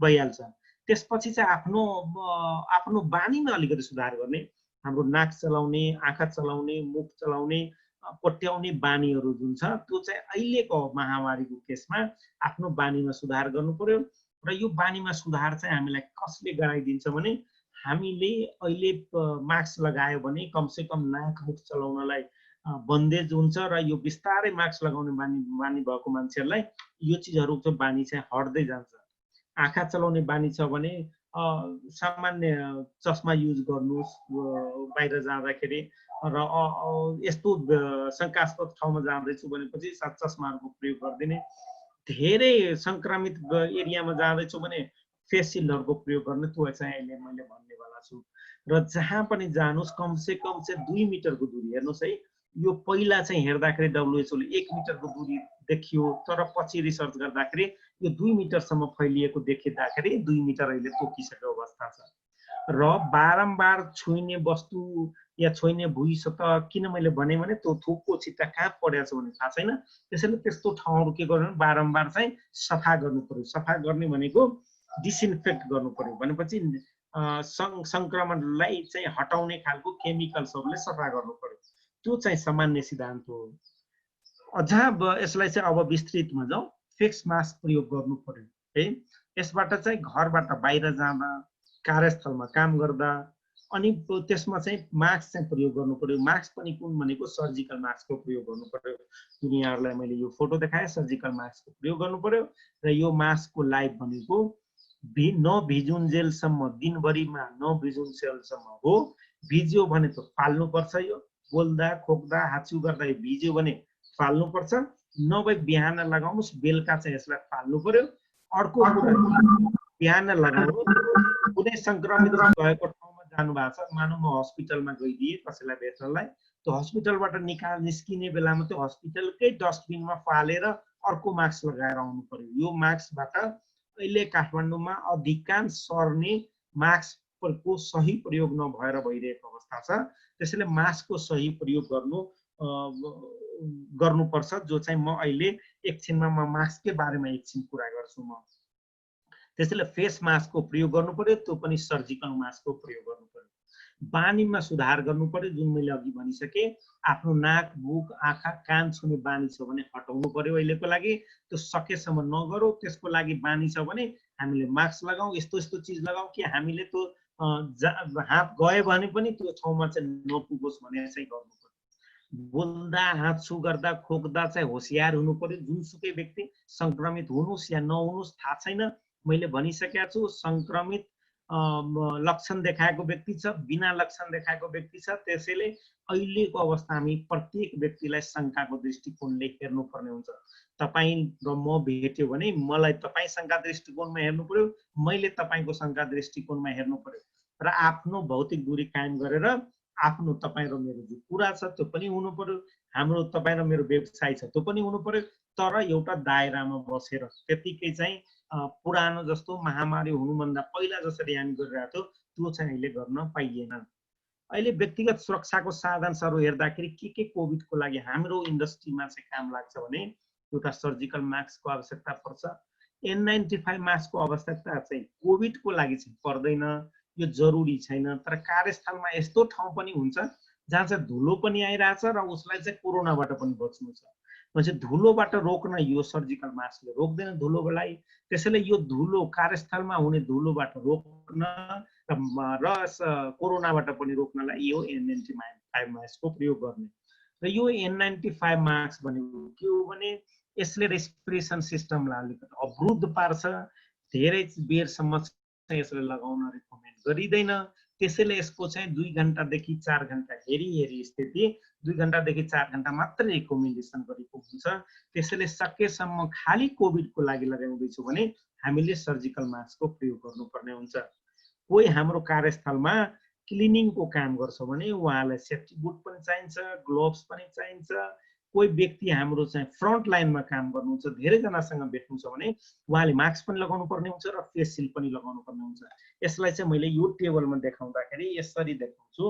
भइहाल्छ। त्यसपछि चाहिँ आफ्नो बानीमा अलिकति सुधार गर्ने, हाम्रो नाक चलाउने, आँखा चलाउने, मुख चलाउने, कोट्याउने बानीहरू जुन छ त्यो चाहिँ अहिलेको महामारीको केसमा आफ्नो बानीमा सुधार गर्नु पर्यो र यो बानीमा सुधार चाहिँ हामीलाई कसले गराइदिन्छ भने हामीले अहिले मास्क लगायो भने कमसेकम नाक मुख चलाउनलाई बन्देज हुन्छ र यो बिस्तारै मास्क लगाउने बानी भएको मान्छेहरूलाई यो चिजहरूको बानी चाहिँ हट्दै जान्छ। आँखा चलाउने बानी छ भने सामान्य चस्मा युज गर्नुहोस् बाहिर जाँदाखेरि र यस्तो शङ्कास्पद ठाउँमा जाँदैछु भनेपछि चस्माहरूको प्रयोग गरिदिने। धेरै सङ्क्रमित एरियामा जाँदैछु भने फेस सिल्डहरूको प्रयोग गर्ने। त्यो चाहिँ अहिले मैले भन्नेवाला छु। र जहाँ पनि जानुहोस् कमसेकम चाहिँ 2 मिटरको दूरी हेर्नुहोस् है। यो पहिला चाहिँ हेर्दाखेरि WHO ले 1 मिटरको दूरी देखियो, तर पछि रिसर्च गर्दाखेरि यो 2 मिटरसम्म फैलिएको देखिँदाखेरि 2 मिटर अहिले तोकिसकेको अवस्था छ। र बारम्बार छुइने वस्तु या छुइने भुइँ सतह किन मैले भने त्यो थुकको छिट्टा कहाँ परेको छ भने थाहा छैन। त्यसैले त्यस्तो ठाउँहरू के गर्नु बारम्बार चाहिँ सफा गर्नु पर्यो। सफा गर्ने भनेको डिसइन्फेक्ट गर्नु पर्यो भनेपछि सङ्क्रमणलाई चाहिँ हटाउने खालको केमिकल्सहरूले सफा गर्नु पर्यो। त्यो चाहिँ सामान्य सिद्धान्त हो। अझ यसलाई चाहिँ अब विस्तृतमा जाउँ। फेस मास्क प्रयोग गर्नु पर्यो है। यसबाट चाहिँ घरबाट बाहिर जाँदा, कार्यस्थलमा काम गर्दा अनि त्यसमा चाहिँ मास्क चाहिँ प्रयोग गर्नु पर्यो। मास्क पनि कुन भनेको सर्जिकल मास्कको प्रयोग गर्नु पर्यो। दुनियाहरूलाई मैले यो फोटो देखाएँ, सर्जिकल मास्कको प्रयोग गर्नु पर्यो। र यो मास्कको लाइफ भनेको नभिजुन्जेलसम्म, दिनभरिमा नभिजुन्जेलसम्म हो। भिज्यो भने त फाल्नुपर्छ। यो बोल्दा खोक्दा हाछु गर्दा भिज्यो भने फाल्नुपर्छ। नभए बिहान लगाउनुहोस्, बेलुका चाहिँ यसलाई फाल्नु पर्यो। अर्को कुरा बिहान लगाउनु। कुनै सङ्क्रमित भएको ठाउँमा जानु भएको छ, मानौँ म हस्पिटलमा गइदिएँ कसैलाई भेट्नलाई, त्यो हस्पिटलबाट निस्किने बेलामा त्यो हस्पिटलकै डस्टबिनमा फालेर अर्को मास्क लगाएर आउनु पर्यो। यो मास्कबाट अहिले काठमाडौँमा अधिकांश सर्ने मास्कको सही प्रयोग नभएर भइरहेको अवस्था छ। त्यसैले मास्कको सही प्रयोग गर्नुपर्छ। जो चाहिँ म अहिले एकछिनमा मास्ककै बारेमा एकछिन कुरा गर्छु म। त्यसैले फेस मास्कको प्रयोग गर्नु पर्यो। त्यो पनि सर्जिकल मास्कको प्रयोग गर्नु पर्यो। बानीमा सुधार गर्नु पर्यो। जुन मैले अघि भनिसकेँ, आफ्नो नाक मुख आँखा कान छुने बानी छ भने हटाउनु पर्यो। अहिलेको लागि त्यो सकेसम्म नगरौँ। त्यसको लागि बानी छ भने हामीले मास्क लगाऊ, यस्तो यस्तो चिज लगाऊ कि हामीले त्यो हात गयो भने पनि त्यो ठाउँमा चाहिँ नपुगोस् भने चाहिँ गर्नु पर्यो। बोल्दा हाँसु गर्दा खोक्दा चाहिँ होसियार हुनु पर्यो। जुनसुकै व्यक्ति सङ्क्रमित हुनुहोस् या नहुनुहोस् थाहा छैन। मैले भनिसकेको छु, सङ्क्रमित लक्षण देखाएको व्यक्ति छ, बिना लक्षण देखाएको व्यक्ति छ। त्यसैले अहिलेको अवस्था हामी प्रत्येक व्यक्तिलाई शङ्काको दृष्टिकोणले हेर्नुपर्ने हुन्छ। तपाईँ र म भेट्यो भने मलाई तपाईँ शङ्का दृष्टिकोणमा हेर्नु पर्यो, मैले तपाईँको शङ्का दृष्टिकोणमा हेर्नु पर्यो। र आफ्नो भौतिक दूरी कायम गरेर आफ्नो तपाईँ र मेरो जो कुरा छ त्यो पनि हुनु पर्यो। हाम्रो तपाईँ र मेरो व्यवसाय छ त्यो पनि हुनु पर्यो। तर एउटा दायरामा बसेर त्यतिकै चाहिँ पुरानो जस्तो महामारी हुनुभन्दा पहिला जसरी हामी गरिरहेको थियो त्यो चाहिँ अहिले गर्न पाइएन। अहिले व्यक्तिगत सुरक्षाको साधनहरू हेर्दाखेरि के कोभिडको लागि हाम्रो इन्डस्ट्रीमा चाहिँ काम लाग्छ भने एउटा सर्जिकल मास्कको आवश्यकता पर्छ। N95 मास्कको आवश्यकता चाहिँ कोभिडको लागि चाहिँ पर्दैन, यो जरुरी छैन। तर कार्यस्थलमा यस्तो ठाउँ पनि हुन्छ जहाँ चाहिँ धुलो पनि आइरहेछ र उसलाई चाहिँ कोरोनाबाट पनि बच्नु छ भने धुलोबाट रोक्न यो सर्जिकल मास्कले रोक्दैन धुलोलाई। त्यसैले यो धुलो कार्यस्थलमा हुने धुलोबाट रोक्न र कोरोनाबाट पनि रोक्नलाई यो N95 मास्कको प्रयोग गर्ने। र यो N95 मास्क भनेको के हो भने यसले रेस्पिरेसन सिस्टमलाई अलिकति अवरुद्ध पार्छ। धेरै बेरसम्म यसले लगाउन रिकमेन्ड गरिँदैन। त्यसैले यसको चाहिँ 2 घण्टादेखि 4 घण्टा हेरी स्थिति 2 घण्टादेखि 4 घण्टा मात्रै रिकमेन्डेसन गरेको हुन्छ। त्यसैले सकेसम्म खाली कोभिडको लागि लगाउँदैछु भने हामीले सर्जिकल मास्कको प्रयोग गर्नुपर्ने हुन्छ। कोही हाम्रो कार्यस्थलमा क्लिनिङको काम गर्छ भने उहाँलाई सेफ्टी बुट पनि चाहिन्छ, ग्लोभ्स पनि चाहिन्छ। कोही व्यक्ति हाम्रो चाहिँ फ्रन्ट लाइनमा काम गर्नुहुन्छ, धेरैजनासँग भेट्नु छ भने उहाँले मास्क पनि लगाउनु पर्ने हुन्छ र फेस सिल्ड पनि लगाउनु पर्ने हुन्छ। यसलाई चाहिँ मैले यो टेबलमा देखाउँदाखेरि यसरी देखाउँछु।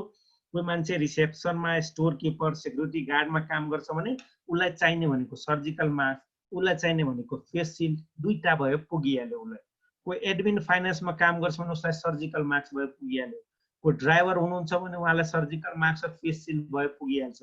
कोही मान्छे रिसेप्सनमा, स्टोर किपर, सेक्युरिटी गार्डमा काम गर्छ भने उसलाई चाहिने भनेको सर्जिकल मास्क, उसलाई चाहिने भनेको फेस सिल्ड, दुईटा भयो पुगिहाल्यो उसलाई। कोही एडमिन फाइनेन्समा काम गर्छ भने उसलाई सर्जिकल मास्क भयो पुगिहाल्यो। कोही ड्राइभर हुनुहुन्छ भने उहाँलाई सर्जिकल मास्क र फेस सिल्ड भयो पुगिहाल्छ।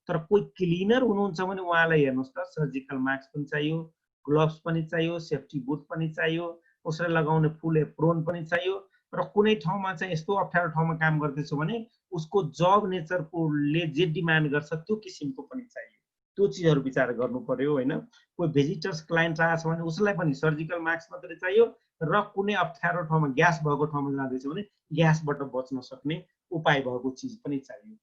तर कोही क्लिनर हुनुहुन्छ भने उहाँलाई हेर्नुहोस् त सर्जिकल मास्क पनि चाहियो, ग्लोभ्स पनि चाहियो, सेफ्टी बुट पनि चाहियो उसलाई लगाउने फुल एप्रोन पनि चाहियो र कुनै ठाउँमा चाहिँ यस्तो अप्ठ्यारो ठाउँमा काम गर्दैछ भने उसको जब नेचरकोले जे डिमान्ड गर्छ त्यो किसिमको पनि चाहियो। त्यो चिजहरू विचार गर्नु पर्यो हैन। कोही भिजिटर्स क्लाइन्ट आएछ भने उसलाई पनि सर्जिकल मास्क मात्रै चाहियो र कुनै अप्ठ्यारो ठाउँमा ग्यास भएको ठाउँमा जाँदैछ भने ग्यासबाट बच्न सक्ने उपाय भएको चिज पनि चाहियो।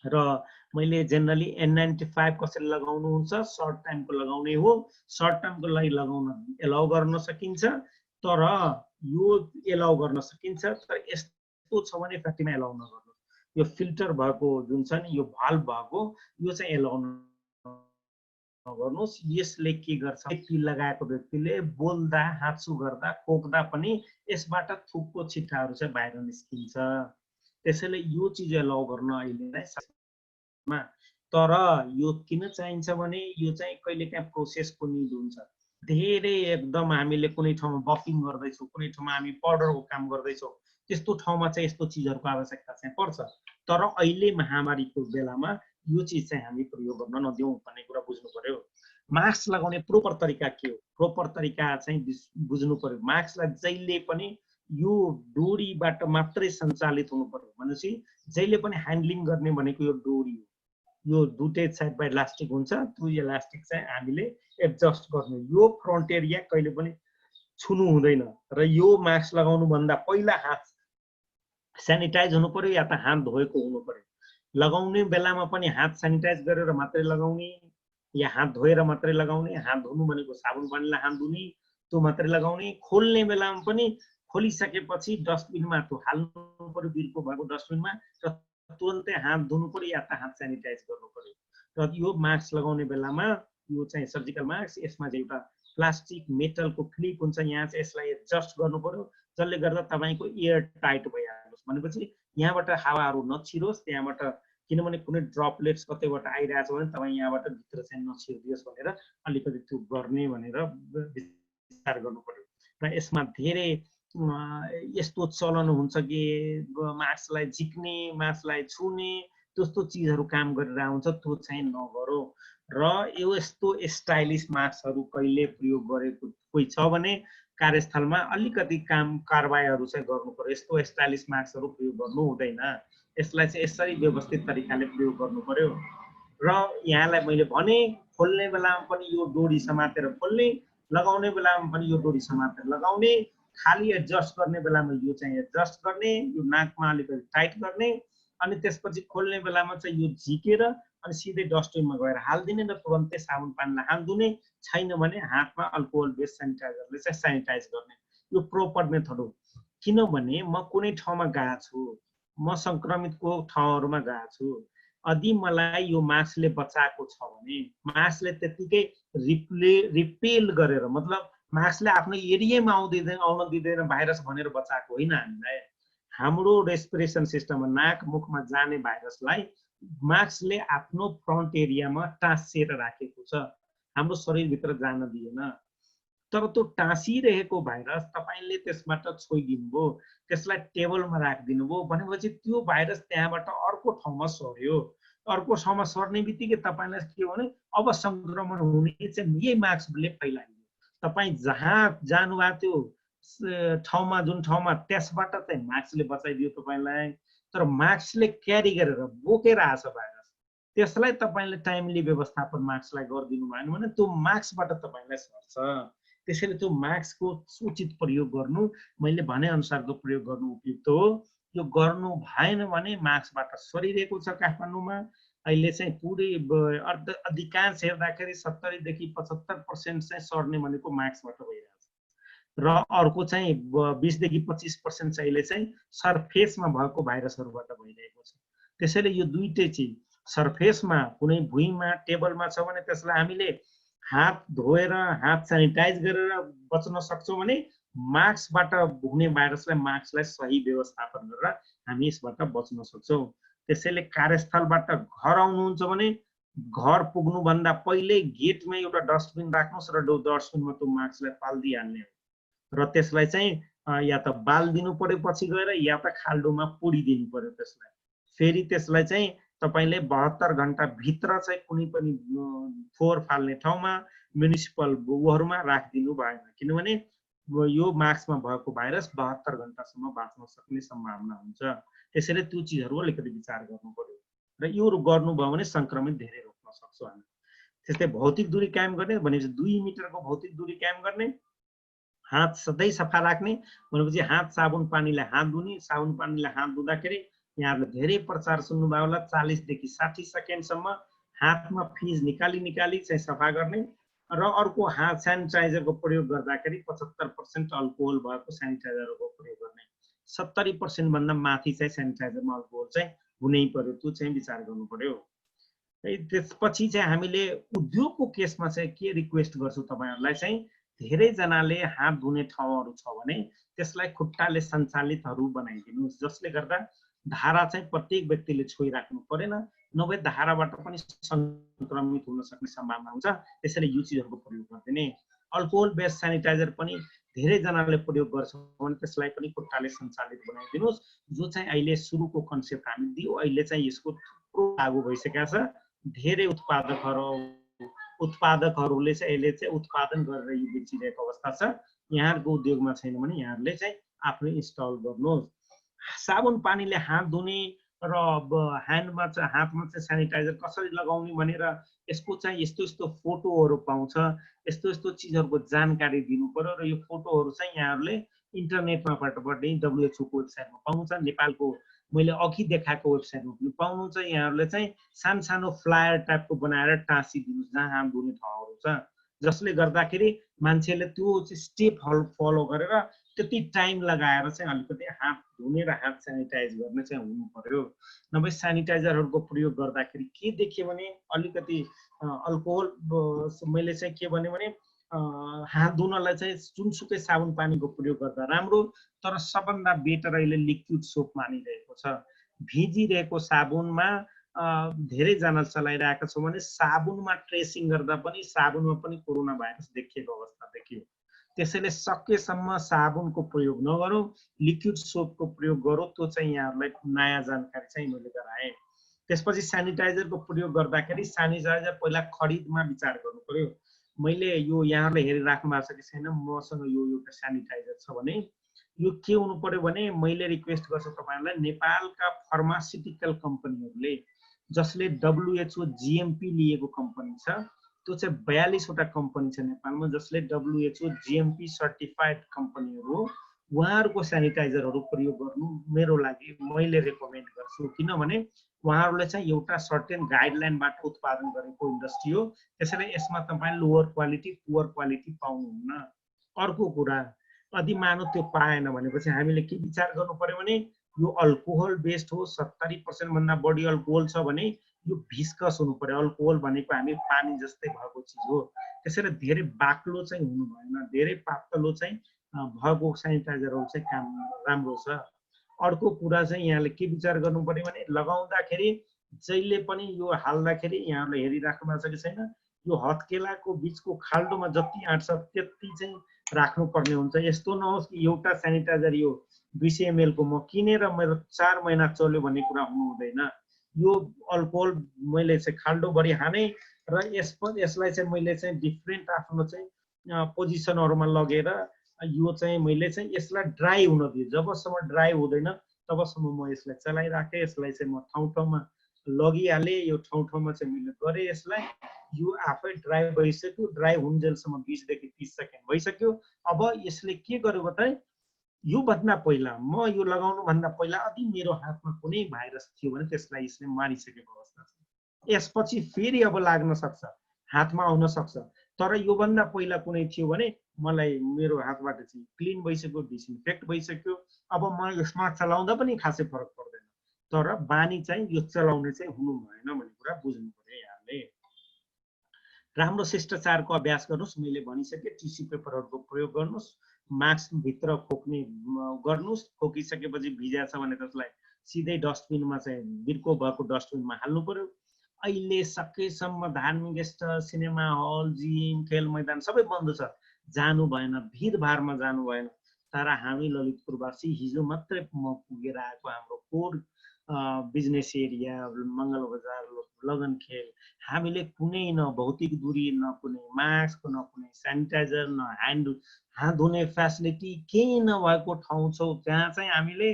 र मैले जेनरली N95 कसरी लगाउनुहुन्छ, सर्ट टाइमको लगाउने हो, सर्ट टाइमको लागि लगाउन एलाउ गर्न सकिन्छ, तर यो एलाउ गर्न सकिन्छ तर यस्तो छ भने फ्याक्ट्रीमा एलाउ नगर्नु। यो फिल्टर भएको जुन छ नि यो भाल्भ भएको यो चाहिँ एलाउ नगर्नुहोस्। यसले के गर्छ, व्यक्ति लगाएको व्यक्तिले बोल्दा हाँसु गर्दा खोक्दा पनि यसबाट थुकको छिट्टाहरू चाहिँ बाहिर निस्किन्छ। त्यसैले यो चिज एलाउ गर्न अहिले नै, तर यो किन चाहिन्छ भने यो चाहिँ कहिलेकाहीँ प्रोसेसको निड हुन्छ। धेरै एकदम हामीले कुनै ठाउँमा बफिङ गर्दैछौँ, कुनै ठाउँमा हामी पाउडरको काम गर्दैछौँ, त्यस्तो ठाउँमा चाहिँ यस्तो चिजहरूको आवश्यकता चाहिँ पर्छ। तर अहिले महामारीको बेलामा यो चिज चाहिँ हामी प्रयोग गर्न नदिउँ भन्ने कुरा बुझ्नु पर्यो। मास्क लगाउने प्रोपर तरिका के हो, प्रोपर तरिका चाहिँ बुझ्नु पर्यो। मास्कलाई जहिले पनि यो डोरीबाट मात्रै सञ्चालित हुनु पर्यो। भनेपछि जहिले पनि ह्यान्डलिङ गर्ने भनेको यो डोरी हो। यो दुटै साइडमा इलास्टिक हुन्छ, त्यो इलास्टिक चाहिँ हामीले एडजस्ट गर्नु। यो फ्रन्ट एरिया कहिले पनि छुनु हुँदैन र यो मास्क लगाउनु भन्दा पहिला हात सेनिटाइज हुनु पर्यो या त हात धोएको हुनु पर्यो। लगाउने बेलामा पनि हात सेनिटाइज गरेर मात्रै लगाउने या हात धोएर मात्रै लगाउने। हात धुनु भनेको साबुन पानीले हात धुने त्यो मात्रै लगाउने। खोल्ने बेलामा पनि खोलिसकेपछि डस्टबिनमा त्यो हाल्नु पर्यो, बिर्को भएको डस्टबिनमा, र तुरन्तै हात धुनु पर्यो या त हात सेनिटाइज गर्नु पर्यो। र यो मास्क लगाउने बेलामा यो चाहिँ सर्जिकल मास्क, यसमा चाहिँ एउटा प्लास्टिक मेटलको क्लिप हुन्छ, यहाँ चाहिँ यसलाई एडजस्ट गर्नु पर्यो जसले गर्दा तपाईँको एयर टाइट भइहालोस्। भनेपछि यहाँबाट हावाहरू नछिरोस्, त्यहाँबाट किनभने कुनै ड्रपलेट्स कतैबाट आइरहेछ भने तपाईँ यहाँबाट भित्र चाहिँ नछिरिदियोस् भनेर अलिकति त्यो गर्ने भनेर विचार गर्नु पर्यो। र यसमा धेरै यस्तो चलन हुन्छ कि मास्कलाई झिक्ने, मास्कलाई छुने त्यस्तो चिजहरू काम गरेर हुन्छ, त्यो चाहिँ नगरौँ। र यो यस्तो स्टाइलिस मास्कहरू कहिले प्रयोग गरेको कोही छ भने कार्यस्थलमा अलिकति काम कारबाहीहरू चाहिँ गर्नु पर्यो। यस्तो स्टाइलिस मास्कहरू प्रयोग गर्नु हुँदैन। यसलाई चाहिँ यसरी व्यवस्थित तरिकाले प्रयोग गर्नु पर्यो। र यहाँलाई मैले भने खोल्ने बेलामा पनि यो डोरी समातेर खोल्ने, लगाउने बेलामा पनि यो डोरी समातेर लगाउने, खाली एडजस्ट गर्ने बेलामा यो चाहिँ एडजस्ट गर्ने, यो नाकमा अलिकति टाइट गर्ने, अनि त्यसपछि खोल्ने बेलामा चाहिँ यो झिकेर अनि सिधै डस्टबिनमा गएर हालिदिने र तुरन्तै साबुन पानीले हात धुने। छैन भने हातमा अल्कोहल बेस सेनिटाइजरले चाहिँ सेनिटाइज गर्ने। यो प्रोपर मेथड हो। किनभने म कुनै ठाउँमा गएको छु, म सङ्क्रमितको ठाउँहरूमा गएको छु, यदि मलाई यो मास्कले बचाएको छ भने मास्कले त्यतिकै रिपेल गरेर, मतलब मास्कले आफ्नो एरियामा आउन दिँदैन भाइरस भनेर बचाएको होइन हामीलाई। हाम्रो रेस्पिरेसन सिस्टममा नाक मुखमा जाने भाइरसलाई मास्कले आफ्नो फ्रन्ट एरियामा टाँसिएर राखेको छ, हाम्रो शरीरभित्र जान दिएन। तर त्यो टाँसिरहेको भाइरस तपाईँले त्यसबाट छोइदिनु भयो, त्यसलाई टेबलमा राखिदिनु भयो भनेपछि त्यो भाइरस त्यहाँबाट अर्को ठाउँमा सर्यो। अर्को ठाउँमा सर्ने बित्तिकै तपाईँलाई के हो भने अब सङ्क्रमण हुने चाहिँ यही मास्कले फैलाइयो। तपाईँ जहाँ जानुभएको थियो ठाउँमा, जुन ठाउँमा, त्यसबाट चाहिँ मास्कले बचाइदियो तपाईँलाई। तर मास्कले क्यारी गरेर बोकेर आएछ भाइरस, त्यसलाई तपाईँले टाइमली व्यवस्थापन मास्कलाई गरिदिनु भएन भने त्यो मास्कबाट तपाईँलाई सर्छ। त्यसैले त्यो मास्कको उचित प्रयोग गर्नु, मैले भने अनुसारको प्रयोग गर्नु उपयुक्त हो। यो गर्नु भएन भने मास्कबाट सरिरहेको छ काठमाडौँमा। अहिले चाहिँ पुरै अधिकांश हेर्दाखेरि 70 देखि 75% चाहिँ सर्ने भनेको मास्कबाट भइरहेको छ। र अर्को चाहिँ 20 देखि 25% चाहिँ अहिले चाहिँ सर्फेसमा भएको भाइरसहरूबाट भइरहेको छ। त्यसैले यो दुईटै चिज, सर्फेसमा कुनै भुइँमा टेबलमा छ भने त्यसलाई हामीले हात धोएर हात सेनिटाइज गरेर बच्न सक्छौँ भने मास्कबाट हुने भाइरसलाई मास्कलाई सही व्यवस्थापन गरेर हामी यसबाट बच्न सक्छौँ। त्यसैले कार्यस्थलबाट घर आउनुहुन्छ भने घर पुग्नुभन्दा पहिल्यै गेटमा एउटा डस्टबिन राख्नुहोस् र डस्टबिनमा त्यो मास्कलाई पालिदिइहाल्ने हो। र त्यसलाई चाहिँ या त बालिदिनु पर्यो पछि गएर, या त खाल्डोमा पोडिदिनु पर्यो त्यसलाई। फेरि त्यसलाई चाहिँ तपाईले 72 घण्टा भित्र चाहिँ कुनै पनि फोहोर फाल्ने ठाउँमा, म्युनिसिपल ऊहरुमा राखिदिनु भएन। किनभने यो मार्क्समा भएको भाइरस 72 घण्टासम्म बाँच्न सक्ने सम्भावना हुन्छ। त्यसैले त्यो चिजहरू अलिकति विचार गर्नु पर्यो र यो गर्नुभयो भने संक्रमित धेरै रोक्न सक्छौँ हामी। त्यस्तै भौतिक दूरी कायम गर्ने भनेपछि 2 मिटरको भौतिक दूरी कायम गर्ने, हात सधैँ सफा राख्ने भनेपछि हात साबुन पानीले हात धुने, साबुन पानीले हात धुँदाखेरि यहाँहरूले धेरै प्रचार सुन्नुभयो होला 40 देखि 60 सेकेन्डसम्म हातमा फिज निकाली चाहिँ सफा गर्ने र अर्को हात सेनिटाइजरको प्रयोग गर्दाखेरि 75% अल्कोहल भएको सेनिटाइजरको प्रयोग गर्ने, 70% भन्दा माथि चाहिँ सेनिटाइजरमा अल्कोहल चाहिँ हुनै पर्यो, त्यो चाहिँ विचार गर्नु पर्यो। त्यसपछि चाहिँ हामीले उद्योगको केसमा चाहिँ के रिक्वेस्ट गर्छु तपाईहरुलाई चाहिँ धेरैजनाले हात धुने ठाउँहरू छ भने त्यसलाई खुट्टाले सञ्चालितहरू बनाइदिनुस्, जसले गर्दा धारा चाहिँ प्रत्येक व्यक्तिले छोइराख्नु परेन, नभए धाराबाट पनि संक्रमित हुन सक्ने सम्भावना हुन्छ। त्यसैले यो चिजहरूको प्रयोग गरिदिने। अल्कोहल बेस्ड सेनिटाइजर पनि धेरैजनाले प्रयोग गर्छ भने त्यसलाई पनि खुट्टाले सञ्चालित बनाइदिनुस्, जो चाहिँ अहिले सुरुको कन्सेप्ट हामी दियो, अहिले चाहिँ यसको थुप्रो लागू भइसकेको छ। धेरै उत्पादकहरूले चाहिँ अहिले चाहिँ उत्पादन गरेर यो बेचिरहेको अवस्था छ। यहाँहरूको उद्योगमा छैन भने यहाँहरूले चाहिँ आफूले इन्स्टल गर्नुहोस्। साबुन पानीले हात धुने र अब ह्यान्डमा चाहिँ हातमा चाहिँ सेनिटाइजर कसरी लगाउने भनेर यसको चाहिँ यस्तो यस्तो फोटोहरू पाउँछ, यस्तो यस्तो चिजहरूको जानकारी दिनु पर्यो र यो फोटोहरू चाहिँ यहाँहरूले इन्टरनेटमाबाट पनि WHO को वेबसाइटमा पाउनुहुन्छ, नेपालको मैले अघि देखाएको वेबसाइटमा पनि पाउनुहुन्छ। यहाँहरूले चाहिँ सानो फ्लायर टाइपको बनाएर टाँसिदिनुहोस् जहाँ हात धुने ठाउँहरू छ, जसले गर्दाखेरि मान्छेले त्यो चाहिँ स्टेप फलो गरेर त्यति टाइम लगाएर चाहिँ अलिकति हात धुने र हात सेनिटाइज गर्ने चाहिँ हुनु पर्यो। नभए सेनिटाइजरहरूको प्रयोग गर्दाखेरि के देखियो भने अलिकति अल्कोहल मैले चाहिँ के भने हात धुनलाई चाहिँ जुनसुकै साबुन पानीको प्रयोग गर्दा राम्रो, तर सबभन्दा बेटर अहिले लिक्विड सोप मानिरहेको छ। भिजिरहेको साबुनमा धेरैजना चलाइरहेका छौँ भने साबुनमा ट्रेसिङ गर्दा पनि साबुनमा पनि कोरोना भाइरस देखिएको अवस्था देखियो। त्यसैले सकेसम्म साबुनको प्रयोग नगरौँ, लिक्विड सोपको प्रयोग गरौँ। त्यो चाहिँ यहाँहरूलाई नयाँ जानकारी चाहिँ मैले गराएँ। त्यसपछि सेनिटाइजरको प्रयोग गर्दाखेरि सेनिटाइजर पहिला खरिदमा विचार गर्नु पर्यो। मैले यो यहाँहरूले हेरिराख्नु भएको छ कि छैन, मसँग यो एउटा सेनिटाइजर छ भने यो के हुनु पर्यो भने मैले रिक्वेस्ट गर्छु तपाईहरुलाई, नेपालका फार्मास्युटिकल कम्पनीहरूले जसले WHO GMP लिएको कम्पनी छ, त्यो चाहिँ 42 वटा कम्पनी छ नेपालमा जसले WHO GMP सर्टिफाइड कम्पनीहरू, उहाँहरूको सेनिटाइजरहरू प्रयोग गर्नु मेरो लागि मैले रेकमेन्ड गर्छु। किनभने उहाँहरूले चाहिँ एउटा सर्टेन गाइडलाइनबाट उत्पादन गरेको इन्डस्ट्री हो। त्यसैले यसमा तपाईले लोअर क्वालिटी पुअर क्वालिटी पाउनुहुन्न। अर्को कुरा, यदि मानव त्यो पाएन भनेपछि हामीले के विचार गर्नु पर्यो भने यो अल्कोहल बेस्ड हो, 70% भन्दा बढी अल्कोहल छ भने यो भिस्कस हुनु पर्यो। अल्कोहल भनेको हामी पानी जस्तै भएको चिज हो। त्यसैले धेरै बाक्लो चाहिँ हुनु भएन, धेरै पातलो चाहिँ भएको सेनिटाइजरहरू चाहिँ काम राम्रो छ। अर्को कुरा चाहिँ यहाँले के विचार गर्नु पर्यो भने लगाउँदाखेरि जहिले पनि यो हाल्दाखेरि यहाँहरूले हेरिराख्नु भएको छ कि छैन, यो हत्केलाको बीचको खाल्डोमा जति आँट्छ त्यति चाहिँ राख्नुपर्ने हुन्छ। यस्तो नहोस् कि एउटा सेनिटाइजर यो 200 ml को म किनेर मेरो 4 महिना चल्यो भन्ने कुरा हुनु हुँदैन। यो अल्कोहल मैले चाहिँ खाल्डोभरि हाने र यसलाई चाहिँ मैले चाहिँ डिफ्रेन्ट आफ्नो चाहिँ पोजिसनहरूमा लगेर यो चाहिँ मैले चाहिँ यसलाई ड्राई हुन दिएँ। जबसम्म ड्राई हुँदैन तबसम्म म यसलाई चलाइराखेँ। यसलाई चाहिँ म ठाउँ-ठाउँमा लगिहालेँ, यो ठाउँ-ठाउँमा चाहिँ मैले गरेँ यसलाई। यो आफै ड्राई भइसक्यो, ड्राई हुन्जेलसम्म 20 देखि 30 सेकेन्ड भइसक्यो। अब यसले के गर्यो भने यो भन्दा पहिला म यो लगाउनु भन्दा पहिला यदि मेरो हातमा कुनै भाइरस थियो भने त्यसलाई यसले मारिसकेको अवस्था छ। यसपछि फेरि अब लाग्न सक्छ, हातमा आउन सक्छ, तर यो भन्दा पहिला कुनै थियो भने मलाई मेरो हातबाट चाहिँ क्लिन भइसक्यो, डिसइन्फेक्ट भइसक्यो। अब म यसमा चलाउँदा पनि खासै फरक पर्दैन, तर बानी चाहिँ यो चलाउने चाहिँ हुनु भएन भन्ने कुरा बुझ्नु पर्यो। यहाँले राम्रो शिष्टाचारको अभ्यास गर्नुस्, मैले भनिसकेँ। टिस्यु पेपरहरूको प्रयोग गर्नुस्, मास्क भित्र खोक्ने गर्नुस्, खोकिसकेपछि भिजा छ भने त्यसलाई सिधै डस्टबिनमा चाहिँ बिर्को भएको डस्टबिनमा हाल्नु पर्यो। अहिले सकेसम्म धार्मिक स्थल, सिनेमा हल, जिम, खेल मैदान सबै बन्द छ, जानु भएन, भिडभाडमा जानु भएन। तर हामी ललितपुरवासी हिजो मात्रै म पुगेर आएको हाम्रो कोर बिजनेस एरिया, मङ्गल बजार, लगनखेल, हामीले कुनै न भौतिक दूरी, न कुनै मास्क, न कुनै सेनिटाइजर, न हात धुने फेसिलिटी केही नभएको ठाउँ छौँ, त्यहाँ चाहिँ हामीले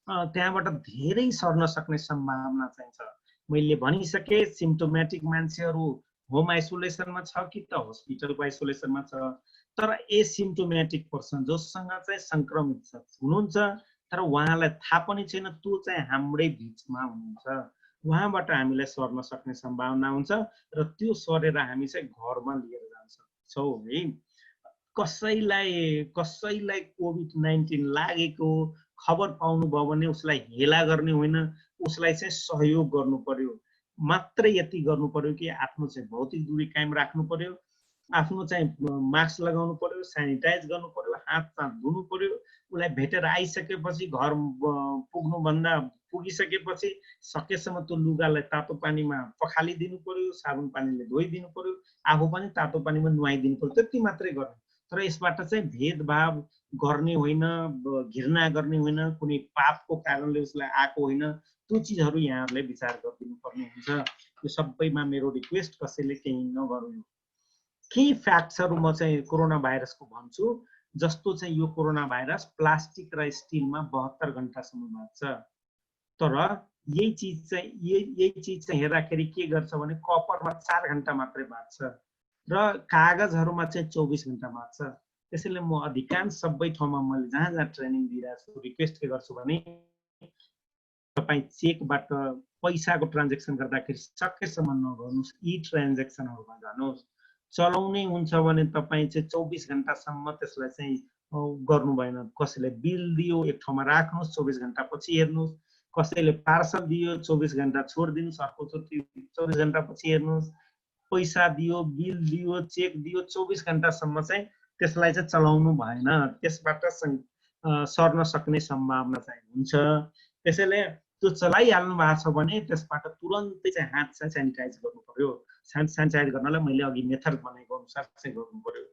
त्यहाँबाट धेरै सर्न सक्ने सम्भावना चाहिँ छ। मैले भनिसकेँ, सिम्टोमेटिक मान्छेहरू होम आइसोलेसनमा छ कि त हस्पिटलको आइसोलेसनमा छ, तर एसिम्टोमेटिक पर्सन जोसँग चाहिँ सङ्क्रमित हुनुहुन्छ तर उहाँलाई थाहा पनि छैन, त्यो चाहिँ हाम्रै बिचमा हुनुहुन्छ, उहाँबाट हामीलाई सर्न सक्ने सम्भावना हुन्छ र त्यो सरेर हामी चाहिँ घरमा लिएर जान सक्छौँ है। कसैलाई कोभिड-19 लागेको खबर पाउनुभयो भने उसलाई हेला गर्ने होइन, उसलाई चाहिँ सहयोग गर्नु पर्यो। मात्र यति गर्नु पर्यो कि आफ्नो चाहिँ भौतिक दूरी कायम राख्नु पर्यो, आफ्नो चाहिँ मास्क लगाउनु पर्यो, सेनिटाइज गर्नु पर्यो, हात धुनु पर्यो। उसलाई भेटेर आइसकेपछि घर पुगिसकेपछि सकेसम्म त्यो लुगालाई तातो पानीमा पखालिदिनु पर्यो, साबुन पानीले धोइदिनु पर्यो, आफू पनि तातो पानीमा नुहाइदिनु पर्यो, त्यति मात्रै गर्नु। तर यसबाट चाहिँ भेदभाव गर्ने होइन, घृणा गर्ने होइन, कुनै पापको कारणले उसलाई आएको होइन, त्यो चिजहरू यहाँहरूले विचार गरिदिनु पर्ने हुन्छ। यो सबैमा मेरो रिक्वेस्ट, कसैले केही नगर्नु। केही फ्याक्ट्सहरू म चाहिँ कोरोना भाइरसको भन्छु, जस्तो चाहिँ यो कोरोना भाइरस प्लास्टिक र स्टिलमा 72 घण्टासम्म बाँच्छ, तर यही चिज चाहिँ हेर्दाखेरि के गर्छ भने कपरमा 4 घण्टा मात्रै बाँच्छ र कागजहरूमा चाहिँ 24 घण्टा बाँच्छ। त्यसैले म अधिकांश सबै ठाउँमा मैले जहाँ जहाँ ट्रेनिङ दिइरहेको छु रिक्वेस्ट के गर्छु भने तपाईँ चेकबाट पैसाको ट्रान्जेक्सन गर्दाखेरि सकेसम्म नगर्नुहोस्, ई ट्रान्जेक्सनहरूमा जानुहोस्। चलाउने हुन्छ भने तपाईँ चाहिँ 24 घण्टासम्म त्यसलाई चाहिँ गर्नु भएन। कसैले बिल दियो एक ठाउँमा राख्नुहोस्, 24 घण्टा पछि हेर्नुहोस्। कसैले पार्सल दियो 24 घण्टा छोडिदिनुहोस्, अर्कोचोटि 24 घण्टा पछि हेर्नुहोस्। पैसा दियो, बिल दियो, चेक दियो, 24 घण्टासम्म चाहिँ त्यसलाई चाहिँ चलाउनु भएन, त्यसबाट सर्न सक्ने सम्भावना चाहिँ हुन्छ। त्यसैले त्यो चलाइहाल्नु भएको छ भने त्यसबाट तुरन्तै चाहिँ हात चाहिँ सेनिटाइज गर्नु पर्यो। सेनिटाइज गर्नलाई मैले अघि मेथड भनेको अनुसार चाहिँ गर्नु पर्यो।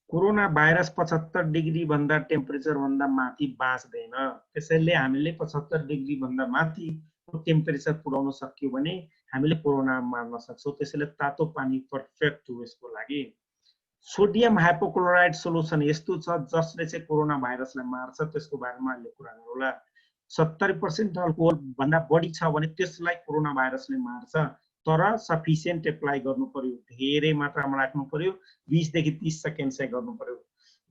कोरोना भाइरस 75 डिग्री भन्दा टेम्परेचर भन्दा माथि बाँच्दैन, त्यसैले हामीले 75 डिग्री भन्दा माथि टेम्परेचर पुर्याउन सक्यो भने हामीले कोरोना मार्न सक्छौँ। त्यसैले तातो पानी पर्फेक्ट हो यसको लागि। सोडियम हाइपोक्लोराइड सोलुसन यस्तो छ जसले चाहिँ कोरोना भाइरसलाई मार्छ, त्यसको बारेमा अहिले कुरा गरौँला। 70% अल्कोहल भन्दा बढी छ भने त्यसलाई कोरोना भाइरसले मार्छ, तर सफिसियन्ट एप्लाई गर्नु पर्यो, धेरै मात्रामा राख्नु पर्यो, 20 देखि 30 सेकेन्ड चाहिँ गर्नु पर्यो।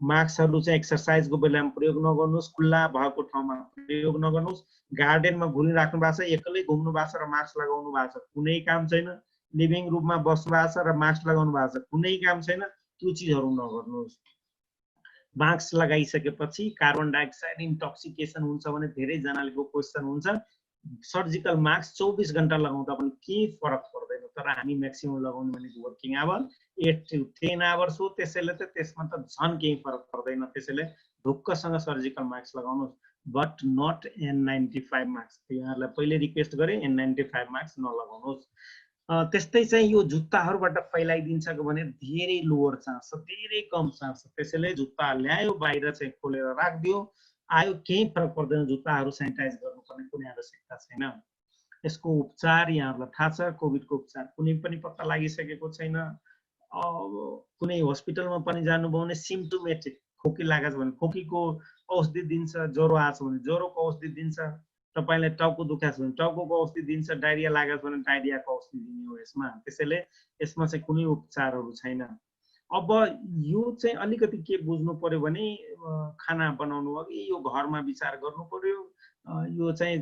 मास्कहरू चाहिँ एक्सर्साइजको बेलामा प्रयोग नगर्नुहोस्, खुल्ला भएको ठाउँमा प्रयोग नगर्नुहोस्। गार्डनमा घुमिराख्नु भएको छ, एक्लै घुम्नु भएको छ र मास्क लगाउनु भएको छ, कुनै काम छैन। लिभिङ रुममा बस्नु भएको छ र मास्क लगाउनु भएको छ, कुनै काम छैन, त्यो चिजहरू नगर्नुहोस्। मास्क लगाइसकेपछि कार्बन डाइअक्साइड इन्टक्सिकेसन हुन्छ भने धेरैजनाको क्वेसन हुन्छ, सर्जिकल मास्क 24 घण्टा लगाउँदा पनि केही फरक पर्दैन, तर हामी म्याक्सिमम लगाउने भनेको वर्किङ आवर 8 to 10 आवर्स हो, त्यसैले त त्यसमा त झन् केही फरक पर्दैन। त्यसैले ढुक्कसँग सर्जिकल मास्क लगाउनुहोस्, बट नट N95 मास्क। यहाँहरूलाई पहिले रिक्वेस्ट गरेँ, N95 मास्क नलगाउनुहोस्। त्यस्तै चाहिँ यो जुत्ताहरूबाट फैलाइदिन्छ भने धेरै लोवर चान्स छ, धेरै कम चान्स छ। त्यसैले जुत्ता ल्यायो बाहिर चाहिँ खोलेर राखिदियो, आयो केही फरक पर्दैन, जुत्ताहरू सेनिटाइज गर्नुपर्ने कुनै आवश्यकता छैन। यसको उपचार यहाँहरूलाई थाहा छ, कोभिडको उपचार कुनै पनि पत्ता लागिसकेको छैन। कुनै हस्पिटलमा पनि जानुभयो भने सिम्टोमेटिक खोकी लागेको छ भने खोकीको औषधि दिन्छ, ज्वरो आएको छ भने ज्वरोको औषधि दिन्छ, तपाईलाई टाउको दुखाएको छ भने टाउकोको औषधि दिन्छ, डायरिया लागेको छ भने डायरियाको औषधि दिने हो यसमा। त्यसैले यसमा चाहिँ कुनै उपचारहरू छैन। अब यो चाहिँ अलिकति के बुझ्नु पर्यो भने खाना बनाउनु अघि यो घरमा विचार गर्नु पर्यो। यो चाहिँ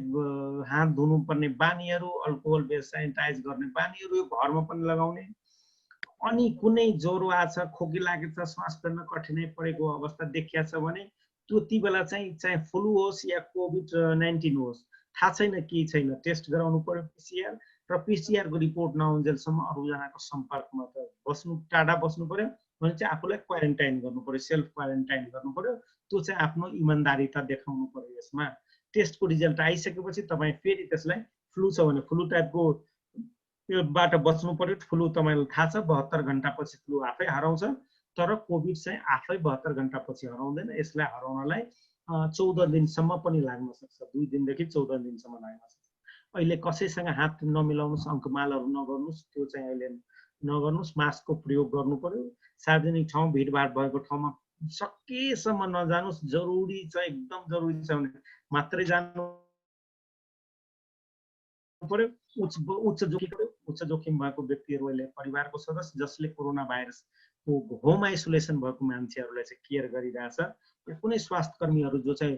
हात धुनुपर्ने बानीहरू, अल्कोहल बेस सेनिटाइज गर्ने बानीहरू यो घरमा पनि लगाउने। अनि कुनै ज्वरो आछ, खोकी लागेको छ, श्वास फेर्न कठिनाइ परेको अवस्था देखिया छ भने त्यति बेला चाहिँ चाहे फ्लू होस् या कोभिड-19 होस्, थाहा छैन के छैन, टेस्ट गराउनु पर्यो PCR, र PCR को रिपोर्ट नआउन्जेलसम्म अरूजनाको सम्पर्कमा त टाढा बस्नु पर्यो भने चाहिँ आफूलाई क्वारेन्टाइन गर्नु पर्यो, सेल्फ क्वारेन्टाइन गर्नु पर्यो। त्यो चाहिँ आफ्नो इमानदारीता देखाउनु पर्यो। यसमा टेस्टको रिजल्ट आइसकेपछि तपाईँ फेरि त्यसलाई फ्लू छ भने फ्लू टाइपको बाट बच्नु पर्यो। फ्लू तपाईँलाई थाहा छ 72 घण्टापछि फ्लू आफै हराउँछ, तर कोभिड चाहिँ आफै 72 घण्टापछि हराउँदैन। यसलाई हराउनलाई 14 दिनसम्म पनि लाग्न सक्छ, 2 दिनदेखि 14 दिनसम्म लाग्न सक्छ। अहिले कसैसँग हात नमिलाउनुस्, अङ्कमालहरू नगर्नुस्, त्यो चाहिँ अहिले नगर्नुस्। मास्कको प्रयोग गर्नु पर्यो। सार्वजनिक ठाउँ भिडभाड भएको ठाउँमा सकेसम्म नजानुस्। जरुरी छ, एकदम जरुरी छ भने मात्रै जानु पर्यो। उच्च जोखिम भएको व्यक्तिहरू अहिले परिवारको सदस्य जसले कोरोना भाइरसको होम आइसोलेसन भएको मान्छेहरूलाई चाहिँ केयर गरिरहेछ। कुनै स्वास्थ्य कर्मीहरू जो चाहिँ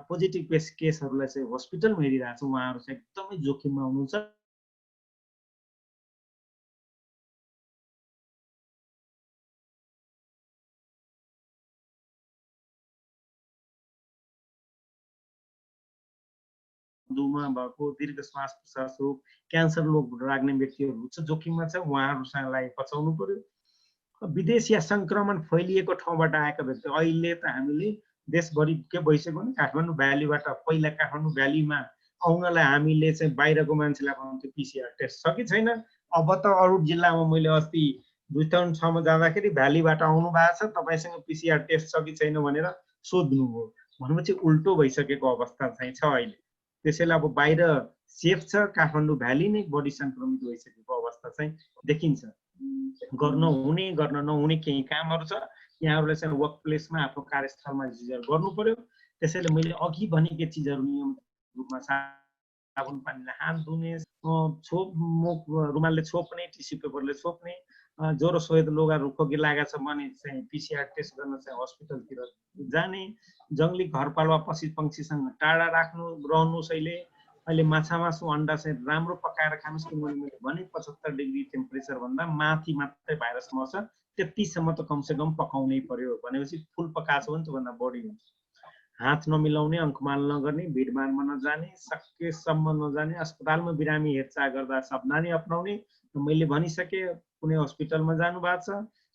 पोजिटिभ केसहरूलाई चाहिँ हस्पिटलमा हेरिरहेछ, उहाँहरू चाहिँ एकदमै जोखिममा हुनुहुन्छ। मधुमेह भएको, दीर्घ श्वास प्रश्वास रोग, क्यान्सर रोग लाग्ने व्यक्तिहरू उच्च जोखिममा छ, उहाँहरूलाई बचाउनु पर्यो। विदेश या संक्रमण फैलिएको ठाउँबाट आएका व्यक्ति अहिले त हामीले देशभरि के भइसक्यो भने काठमाडौँ भ्यालीबाट पहिला काठमाडौँ भ्यालीमा आउनलाई हामीले चाहिँ बाहिरको मान्छेलाई भन्थ्यो पिसिआर टेस्ट छ कि छैन। अब त अरू जिल्लामा मैले अस्ति 2006मा जाँदाखेरि भ्यालीबाट आउनु भएको छ, तपाईँसँग पिसिआर टेस्ट छ कि छैन भनेर सोध्नु हो भनेपछि उल्टो भइसकेको अवस्था चाहिँ छ अहिले। त्यसैले अब बाहिर सेफ छ, काठमाडौँ भ्याली नै बढी संक्रमित भइसकेको अवस्था चाहिँ देखिन्छ। गर्न हुने गर्न नहुने केही कामहरू छ, यहाँहरूले चाहिँ वर्क प्लेसमा आफ्नो कार्यस्थलमा चिजहरू गर्नु पर्यो। त्यसैले मैले अघि भनेको चिजहरू नियमित रूपमा साबुन पानीले हात धुने, मुख रुमालले छोप्ने, टिस्यु पेपरले छोप्ने, ज्वरो सहित लोगाहरू खोकी लागेको छ भने चाहिँ पिसिआर टेस्ट गर्न चाहिँ हस्पिटलतिर जाने, जङ्गली घरपालुवा पशु पक्षीसँग टाढा रहनुहोस्। अहिले माछा मासु अन्डा चाहिँ राम्रो पकाएर खानुहोस्। किनभने मैले भने 75 डिग्री टेम्परेचर भन्दा माथि मात्रै भाइरस मर्छ, त्यतिसम्म त कमसेकम पकाउनै पर्यो। भनेपछि फुल पकाएको छ भने त्योभन्दा बढी हुन्छ। हात नमिलाउने, अङ्कमाल नगर्ने, भिडभाडमा नजाने, सकेसम्म नजाने, अस्पतालमा बिरामी हेरचाह गर्दा सावधानी अपनाउने। मैले भनिसकेँ, कुनै हस्पिटलमा जानु भएको छ,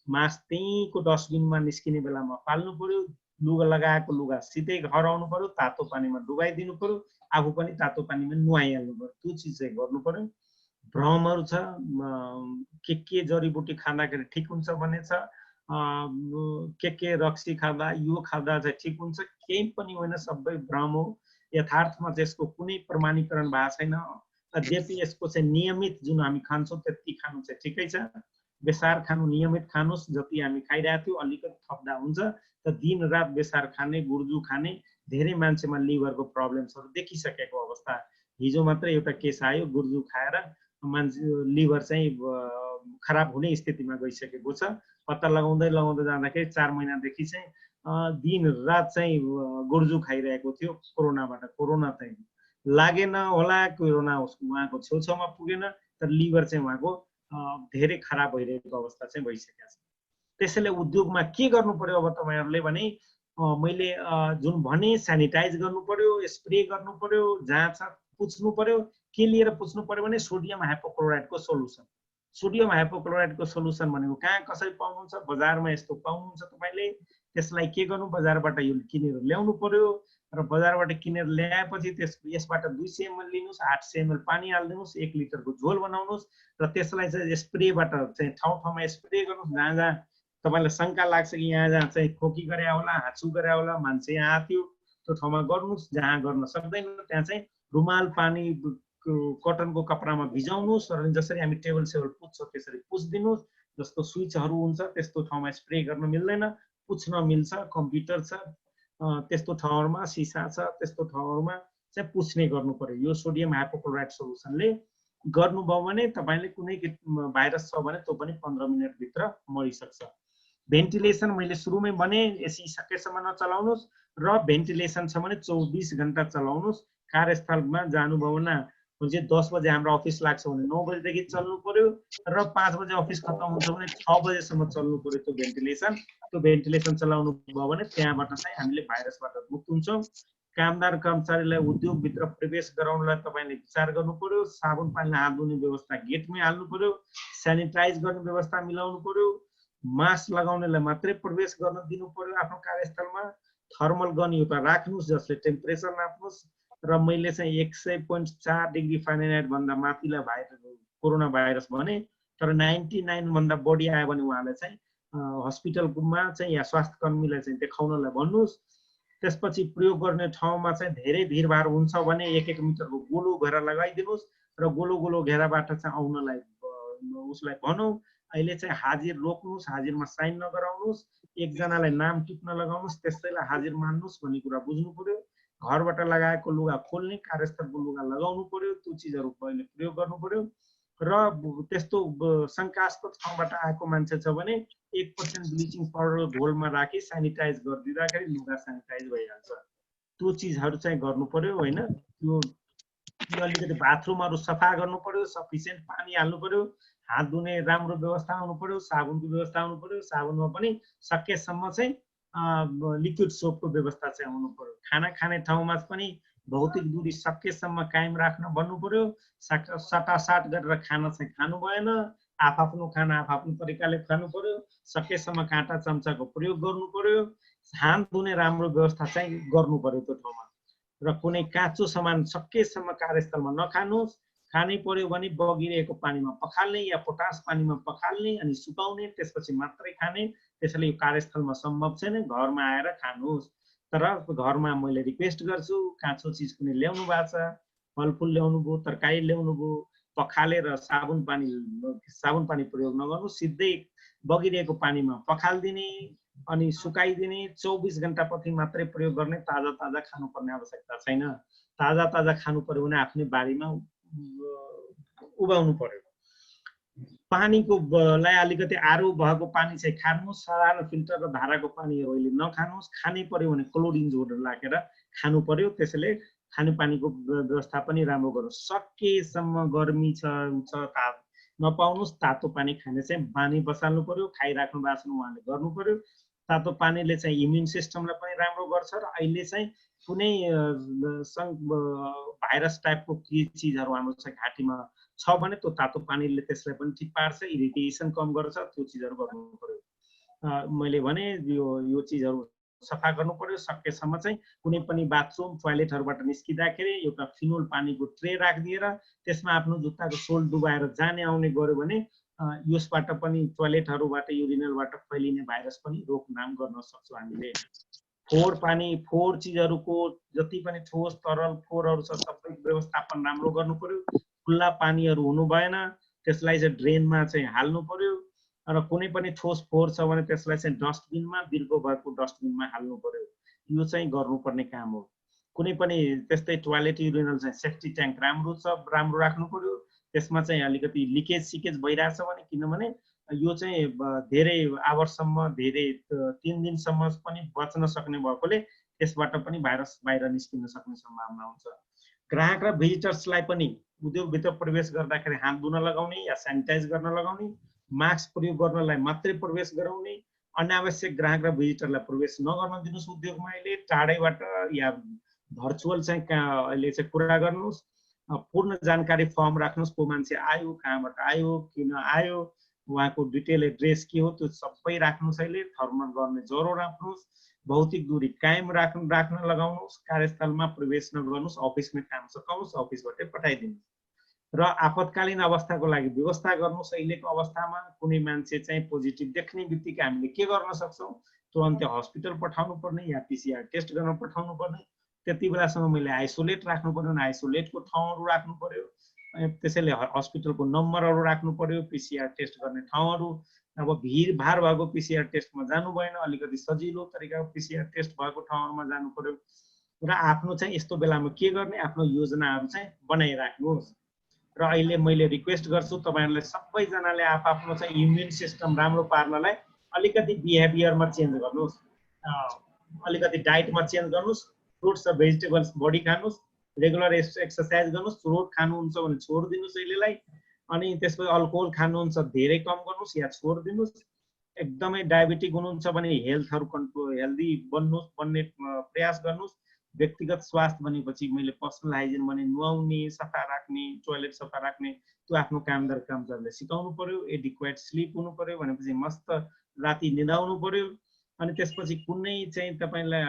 मास्क त्यहीँको डस्टबिनमा निस्किने बेलामा फाल्नु पर्यो। लुगा लगाएको लुगा सिधै घर आउनु पर्यो, तातो पानीमा डुबाइदिनु पर्यो, आफू पनि तातो पानीमा नुहाइहाल्नु पर्यो। त्यो चिज चाहिँ गर्नु पर्यो। भ्रमहरू छ, के जडीबुटी खाँदाखेरि ठिक हुन्छ भन्ने छ, के रक्सी खाँदा यो खाँदा चाहिँ ठिक हुन्छ, केही पनि होइन, सबै भ्रम हो। यथार्थमा चाहिँ यसको कुनै प्रमाणीकरण भएको छैन। यद्यपि यसको चाहिँ नियमित जुन हामी खान्छौँ त्यति खानु चाहिँ ठिकै छ। बेसार खानु नियमित खानुहोस्, जति हामी खाइरहेको थियौँ अलिकति थप्दा हुन्छ। त दिन रात बेसार खाने, गुर्जु खाने, धेरै मान्छेमा लिभरको प्रब्लम्सहरू देखिसकेको अवस्था। हिजो मात्रै एउटा केस आयो, गुर्जु खाएर मान्छे लिभर चाहिँ खराब हुने स्थितिमा गइसकेको छ। पत्ता लगाउँदै जाँदाखेरि 4 महिनादेखि चाहिँ दिन रात चाहिँ गुर्जु खाइरहेको थियो कोरोनाबाट। कोरोना चाहिँ लागेन होला, कोरोना उहाँको छेउछाउमा पुगेन, तर लिभर चाहिँ उहाँको धेरै खराब भइरहेको अवस्था चाहिँ भइसकेको छ। त्यसैले उद्योगमा के गर्नु पर्यो अब तपाईँहरूले भने मैले जुन भने सेनिटाइज गर्नु पर्यो, स्प्रे गर्नु पर्यो, जाँच पुछ्नु पर्यो। के लिएर पुछ्नु पर्यो भने सोडियम हाइपोक्लोराइडको सोलुसन। सोडियम हाइपोक्लोराइडको सोलुसन भनेको कहाँ कसरी पाउनुहुन्छ? बजारमा यस्तो पाउनुहुन्छ तपाईँले। त्यसलाई के गर्नु, बजारबाट यो किनेर ल्याउनु पर्यो र बजारबाट किनेर ल्याएपछि यसबाट 200 ml लिनुहोस्, 800 ml पानी हालिदिनुहोस्, 1 लिटरको झोल बनाउनुहोस् र त्यसलाई चाहिँ स्प्रेबाट चाहिँ ठाउँ ठाउँमा स्प्रे गर्नुहोस्। जहाँ जहाँ तपाईँलाई शङ्का लाग्छ कि यहाँ जहाँ चाहिँ खोकी गरे होला, हाछु गरे होला, मान्छे यहाँ आथ्यो, त्यो ठाउँमा गर्नुहोस्। जहाँ गर्न सक्दैन त्यहाँ चाहिँ रुमाल पानी कटनको कपडामा भिजाउनुहोस् र जसरी हामी टेबल सेबल पुच्छौँ त्यसरी पुछिदिनुहोस्। जस्तो स्विचहरू हुन्छ त्यस्तो ठाउँमा स्प्रे गर्न मिल्दैन, पुछ्न मिल्छ। कम्प्युटर छ त्यस्तो ठाउँहरूमा, सिसा छ त्यस्तो ठाउँहरूमा चाहिँ पुछ्ने गर्नु पर्यो। यो सोडियम हाइपोक्लोराइड सोलुसनले गर्नुभयो भने तपाईँले कुनै भाइरस छ भने त्यो पनि 15 मिनटभित्र मरिसक्छ। भेन्टिलेसन मैले सुरुमै भने एसी सकेसम्म नचलाउनुहोस् र भेन्टिलेसन छ भने 24 घण्टा चलाउनुहोस्। कार्यस्थलमा जानुभयो भने 10 बजे हाम्रो अफिस लाग्छ भने 9 बजेदेखि चल्नु पर्यो र 5 बजे अफिस खत्तम हुन्छ भने 6 बजेसम्म चल्नु पर्यो त्यो भेन्टिलेसन। त्यो भेन्टिलेसन चलाउनु भयो भने त्यहाँबाट चाहिँ हामीले भाइरसबाट मुक्त हुन्छौँ। कामदार कर्मचारीलाई उद्योगभित्र प्रवेश गराउनलाई तपाईँले विचार गर्नु पर्यो। साबुन पानीले हात धुने व्यवस्था गेटमै हाल्नु पर्यो, सेनिटाइज गर्ने व्यवस्था मिलाउनु पर्यो, मास्क लगाउनेलाई मात्रै प्रवेश गर्न दिनु पर्यो आफ्नो कार्यस्थलमा। थर्मल गन एउटा राख्नुहोस् जसले टेम्परेचर नाप्नुहोस् र मैले चाहिँ 100.4 डिग्री फारेनहाइट भन्दा माथिलाई कोरोना भाइरस भने, तर 99 भन्दा बढी आयो भने उहाँलाई चाहिँ हस्पिटलमा चाहिँ या स्वास्थ्य कर्मीलाई चाहिँ देखाउनलाई भन्नुहोस्। त्यसपछि प्रयोग गर्ने ठाउँमा चाहिँ धेरै भिडभाड हुन्छ भने 1-1 मिटरको गोलो घेरा लगाइदिनुहोस् र गोलो गोलो घेराबाट चाहिँ आउनलाई उसलाई भनौँ अहिले चाहिँ हाजिर रोक्नुहोस्, हाजिरमा साइन नगराउनुहोस्, एकजनालाई नाम टिप्न लगाउनुहोस्, त्यसैलाई हाजिर मान्नुहोस् भन्ने कुरा बुझ्नु पर्यो। घरबाट लगाएको लुगा खोल्ने, कार्यस्थलको लुगा लगाउनु पर्यो, त्यो चिजहरू पहिले प्रयोग गर्नु पर्यो। र त्यस्तो शङ्कास्पद ठाउँबाट आएको मान्छे छ भने 1% ब्लिचिङ पाउडर घोलमा राखी सेनिटाइज गरिदिँदाखेरि लुगा सेनिटाइज भइहाल्छ। त्यो चिजहरू चाहिँ गर्नु पर्यो होइन। त्यो अलिकति बाथरुमहरू सफा गर्नु पर्यो, सफिसियन्ट पानी हाल्नु पर्यो, हात धुने राम्रो व्यवस्था हुनु पर्यो, साबुनको व्यवस्था हुनु पर्यो, साबुनमा पनि सकेसम्म चाहिँ लिक्विड सोपको व्यवस्था चाहिँ हुनु पर्यो। खाना खाने ठाउँमा पनि भौतिक दूरी सकेसम्म कायम राख्न भन्नु पर्यो। सटासाट गरेर खाना चाहिँ खानु भएन, आफ्नो खाना आफ्नो तरिकाले खानु पर्यो, सकेसम्म काँटा चम्चाको प्रयोग गर्नु पर्यो, हात धुने राम्रो व्यवस्था चाहिँ गर्नु पर्यो त्यो ठाउँमा। र कुनै काँचो सामान सकेसम्म कार्यस्थलमा नखानुहोस्, खानै पर्यो भने बगिरहेको पानीमा पखाल्ने या पोटास पानीमा पखाल्ने अनि सुकाउने, त्यसपछि मात्रै खाने। त्यसैले यो कार्यस्थलमा सम्भव छैन, घरमा आएर खानुहोस्। तर घरमा मैले रिक्वेस्ट गर्छु, काँचो चिज कुनै ल्याउनु भएको छ, फलफुल ल्याउनु भयो, तरकारी ल्याउनु भयो, पखालेर साबुन पानी प्रयोग नगर्नु, सिधै बगिरहेको पानीमा पखालिदिने अनि सुकाइदिने। 24 घण्टापछि मात्रै प्रयोग गर्ने, ताजा ताजा खानुपर्ने आवश्यकता छैन। ताजा ताजा खानु पर्यो भने आफ्नै बारीमा उगाउनु पर्यो। पानीको लाई अलिकति आरो भएको पानी चाहिँ खानुहोस्, साधारण फिल्टर र धाराको पानीहरू अहिले नखानुहोस्। खानै पर्यो भने क्लोरिन जोडेर राखेर खानु पर्यो। त्यसैले खानेपानीको व्यवस्था पनि राम्रो गर्नुहोस्। सकेसम्म गर्मी छ नपाउनुहोस्, तातो पानी खाने चाहिँ बानी बसाल्नु पर्यो। खाइराख्नु भएको छ उहाँले गर्नु पर्यो। तातो पानीले चाहिँ इम्युन सिस्टमलाई पनि राम्रो गर्छ र अहिले चाहिँ कुनै भाइरस टाइपको चिजहरू हाम्रो चाहिँ घाँटीमा छ भने त्यो तातो पानीले त्यसलाई पनि ठिक पार्छ, इरिटेसन कम गर्छ। त्यो चिजहरू गर्नु पर्यो। मैले भने यो चिजहरू सफा गर्नु पर्यो। सकेसम्म चाहिँ कुनै पनि बाथरुम टोयलेटहरूबाट निस्किँदाखेरि एउटा फिनोल पानीको ट्रे राखिदिएर त्यसमा आफ्नो जुत्ताको सोल डुबाएर जाने आउने गर्यो भने यसबाट पनि टोयलेटहरूबाट युरिनलबाट फैलिने भाइरस पनि रोकथाम गर्न सक्छौँ हामीले। फोहोर चिजहरूको जति पनि ठोस तरल फोहोरहरू छ सबै व्यवस्थापन राम्रो गर्नु पर्यो। खुल्ला पानीहरू हुनु भएन, त्यसलाई चाहिँ ड्रेनमा चाहिँ हाल्नु पर्यो। र कुनै पनि ठोस फोहोर छ भने त्यसलाई चाहिँ डस्टबिनमा, बिर्को भएको डस्टबिनमा हाल्नु पर्यो। यो चाहिँ गर्नुपर्ने काम हो। कुनै पनि त्यस्तै टोयलेट युरिनल चाहिँ सेफ्टी ट्याङ्क राम्रो राख्नु पर्यो। त्यसमा चाहिँ अलिकति लिकेज सिकेज भइरहेछ भने, किनभने यो चाहिँ धेरै आवरसम्म, धेरै 3 दिनसम्म पनि बच्न सक्ने भएकोले त्यसबाट पनि भाइरस बाहिर निस्किन सक्ने सम्भावना हुन्छ। ग्राहक र भिजिटर्सलाई पनि उद्योगभित्र प्रवेश गर्दाखेरि हात धुन लगाउने या सेनिटाइज गर्न लगाउने, मास्क प्रयोग गर्नलाई मात्रै प्रवेश गराउने, अनावश्यक ग्राहक र भिजिटरलाई प्रवेश नगर्न दिनुहोस् उद्योगमा। अहिले टाढैबाट या भर्चुअल चाहिँ अहिले चाहिँ कुरा गर्नुहोस्। पूर्ण जानकारी फर्म राख्नुहोस्, को मान्छे आयो, कहाँबाट आयो, किन आयो, उहाँको डिटेल एड्रेस के हो, त्यो सबै राख्नुहोस्। अहिले थर्मल गर्ने ज्वरो राख्नुहोस्, भौतिक दूरी कायम राख्न लगाउनुहोस्, कार्यस्थलमा प्रवेश नगर्नुहोस्, अफिसमै काम सकाउनुहोस्, अफिसबाटै पठाइदिनुहोस्। र आपतकालीन अवस्थाको लागि व्यवस्था गर्नुहोस्। अहिलेको अवस्थामा कुनै मान्छे चाहिँ पोजिटिभ देख्ने बित्तिकै हामीले के गर्न सक्छौँ, तुरन्तै हस्पिटल पठाउनु पर्ने या PCR टेस्ट गर्न पठाउनु पर्ने। त्यति बेलासम्म मैले आइसोलेट राख्नु पर्यो भने आइसोलेटको ठाउँहरू राख्नु पर्यो। त्यसैले हस्पिटलको नम्बरहरू राख्नु पर्यो, PCR टेस्ट गर्ने ठाउँहरू। अब भिडभाड भएको PCR टेस्टमा जानु भएन, अलिकति सजिलो तरिकाको PCR टेस्ट भएको ठाउँहरूमा जानु पर्यो। र आफ्नो चाहिँ यस्तो बेलामा के गर्ने, आफ्नो योजनाहरू चाहिँ बनाइराख्नुहोस्। र अहिले मैले रिक्वेस्ट गर्छु तपाईहरुलाई, सबैजनाले आफ्नो चाहिँ इम्युन सिस्टम राम्रो पार्नलाई अलिकति बिहेभियरमा चेन्ज गर्नुहोस्, अलिकति डाइटमा चेन्ज गर्नुहोस्, फ्रुट्स र भेजिटेबल्स बढी खानुहोस्, रेगुलर एक्सरसाइज गर्नुहोस्, रोड खानुहुन्छ भने छोडिदिनुहोस् अहिलेलाई। अनि त्यसपछि अल्कोहल खानुहुन्छ धेरै कम गर्नुहोस् या छोडिदिनुहोस्। एकदमै डायबिटिक हुनुहुन्छ भने हेल्थहरु हेल्दी बन्ने प्रयास गर्नुहोस्। व्यक्तिगत स्वास्थ्य भनेपछि मैले पर्सनल हाइजिन भने नुहाउने, सफा राख्ने, टोयलेट सफा राख्ने, त्यो आफ्नो कामदार कर्मचारीले सिकाउनु पर्यो। एडिक्वेट स्लिप हुनु पर्यो भनेपछि मस्त राति निदाउनु पर्यो। अनि त्यसपछि कुनै चाहिँ तपाईलाई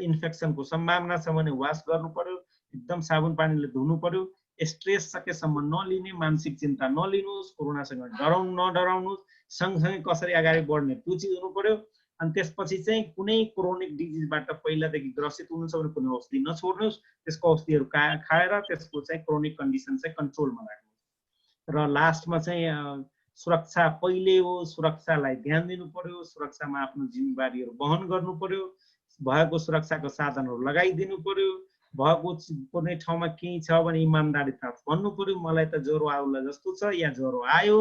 इन्फेक्सनको सम्भावना छ भने वास गर्नु पर्यो, एकदम साबुन पानीले धुनु पर्यो। स्ट्रेस सकेसम्म नलिने, मानसिक चिन्ता नलिनुहोस्, कोरोनासँग नडराउनुहोस्, सँगसँगै कसरी अगाडि बढ्ने त्यो चिज हुनु पर्यो। अनि त्यसपछि चाहिँ कुनै क्रोनिक डिजिजबाट पहिलादेखि ग्रसित हुनुहुन्छ भने कुनै औषधि नछोड्नुहोस्, त्यसको औषधिहरू खाएर त्यसको चाहिँ क्रोनिक कन्डिसन चाहिँ कन्ट्रोलमा राख्नुहोस्। र लास्टमा चाहिँ सुरक्षा पहिले हो, सुरक्षालाई ध्यान दिनु पर्यो, सुरक्षामा आफ्नो जिम्मेवारीहरू वहन गर्नु पर्यो, भएको सुरक्षाको साधनहरू लगाइदिनु पर्यो, भएको कुनै ठाउँमा केही छ भने इमान्दारीता भन्नु पर्यो, मलाई त ज्वरो आउला जस्तो छ या ज्वरो आयो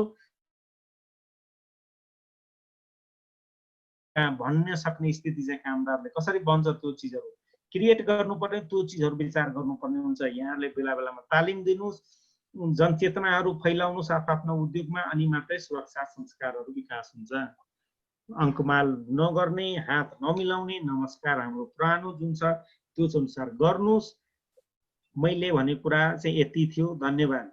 भन्न सक्ने स्थिति चाहिँ कामदारले कसरी बन्छ त्यो चिजहरू क्रिएट गर्नु पर्यो, त्यो चिजहरू विचार गर्नुपर्ने हुन्छ। यहाँले बेला बेलामा तालिम दिनुहोस्, जनचेतनाहरू फैलाउनुहोस् आफ्नो उद्योगमा, अनि मात्रै सुरक्षा संस्कारहरू विकास हुन्छ। अङ्कमाल नगर्ने, हात नमिलाउने, नमस्कार हाम्रो पुरानो जुन छ त्यो अनुसार गर्नुहोस्। मैले भने कुरा चाहिँ यति थियो। धन्यवाद।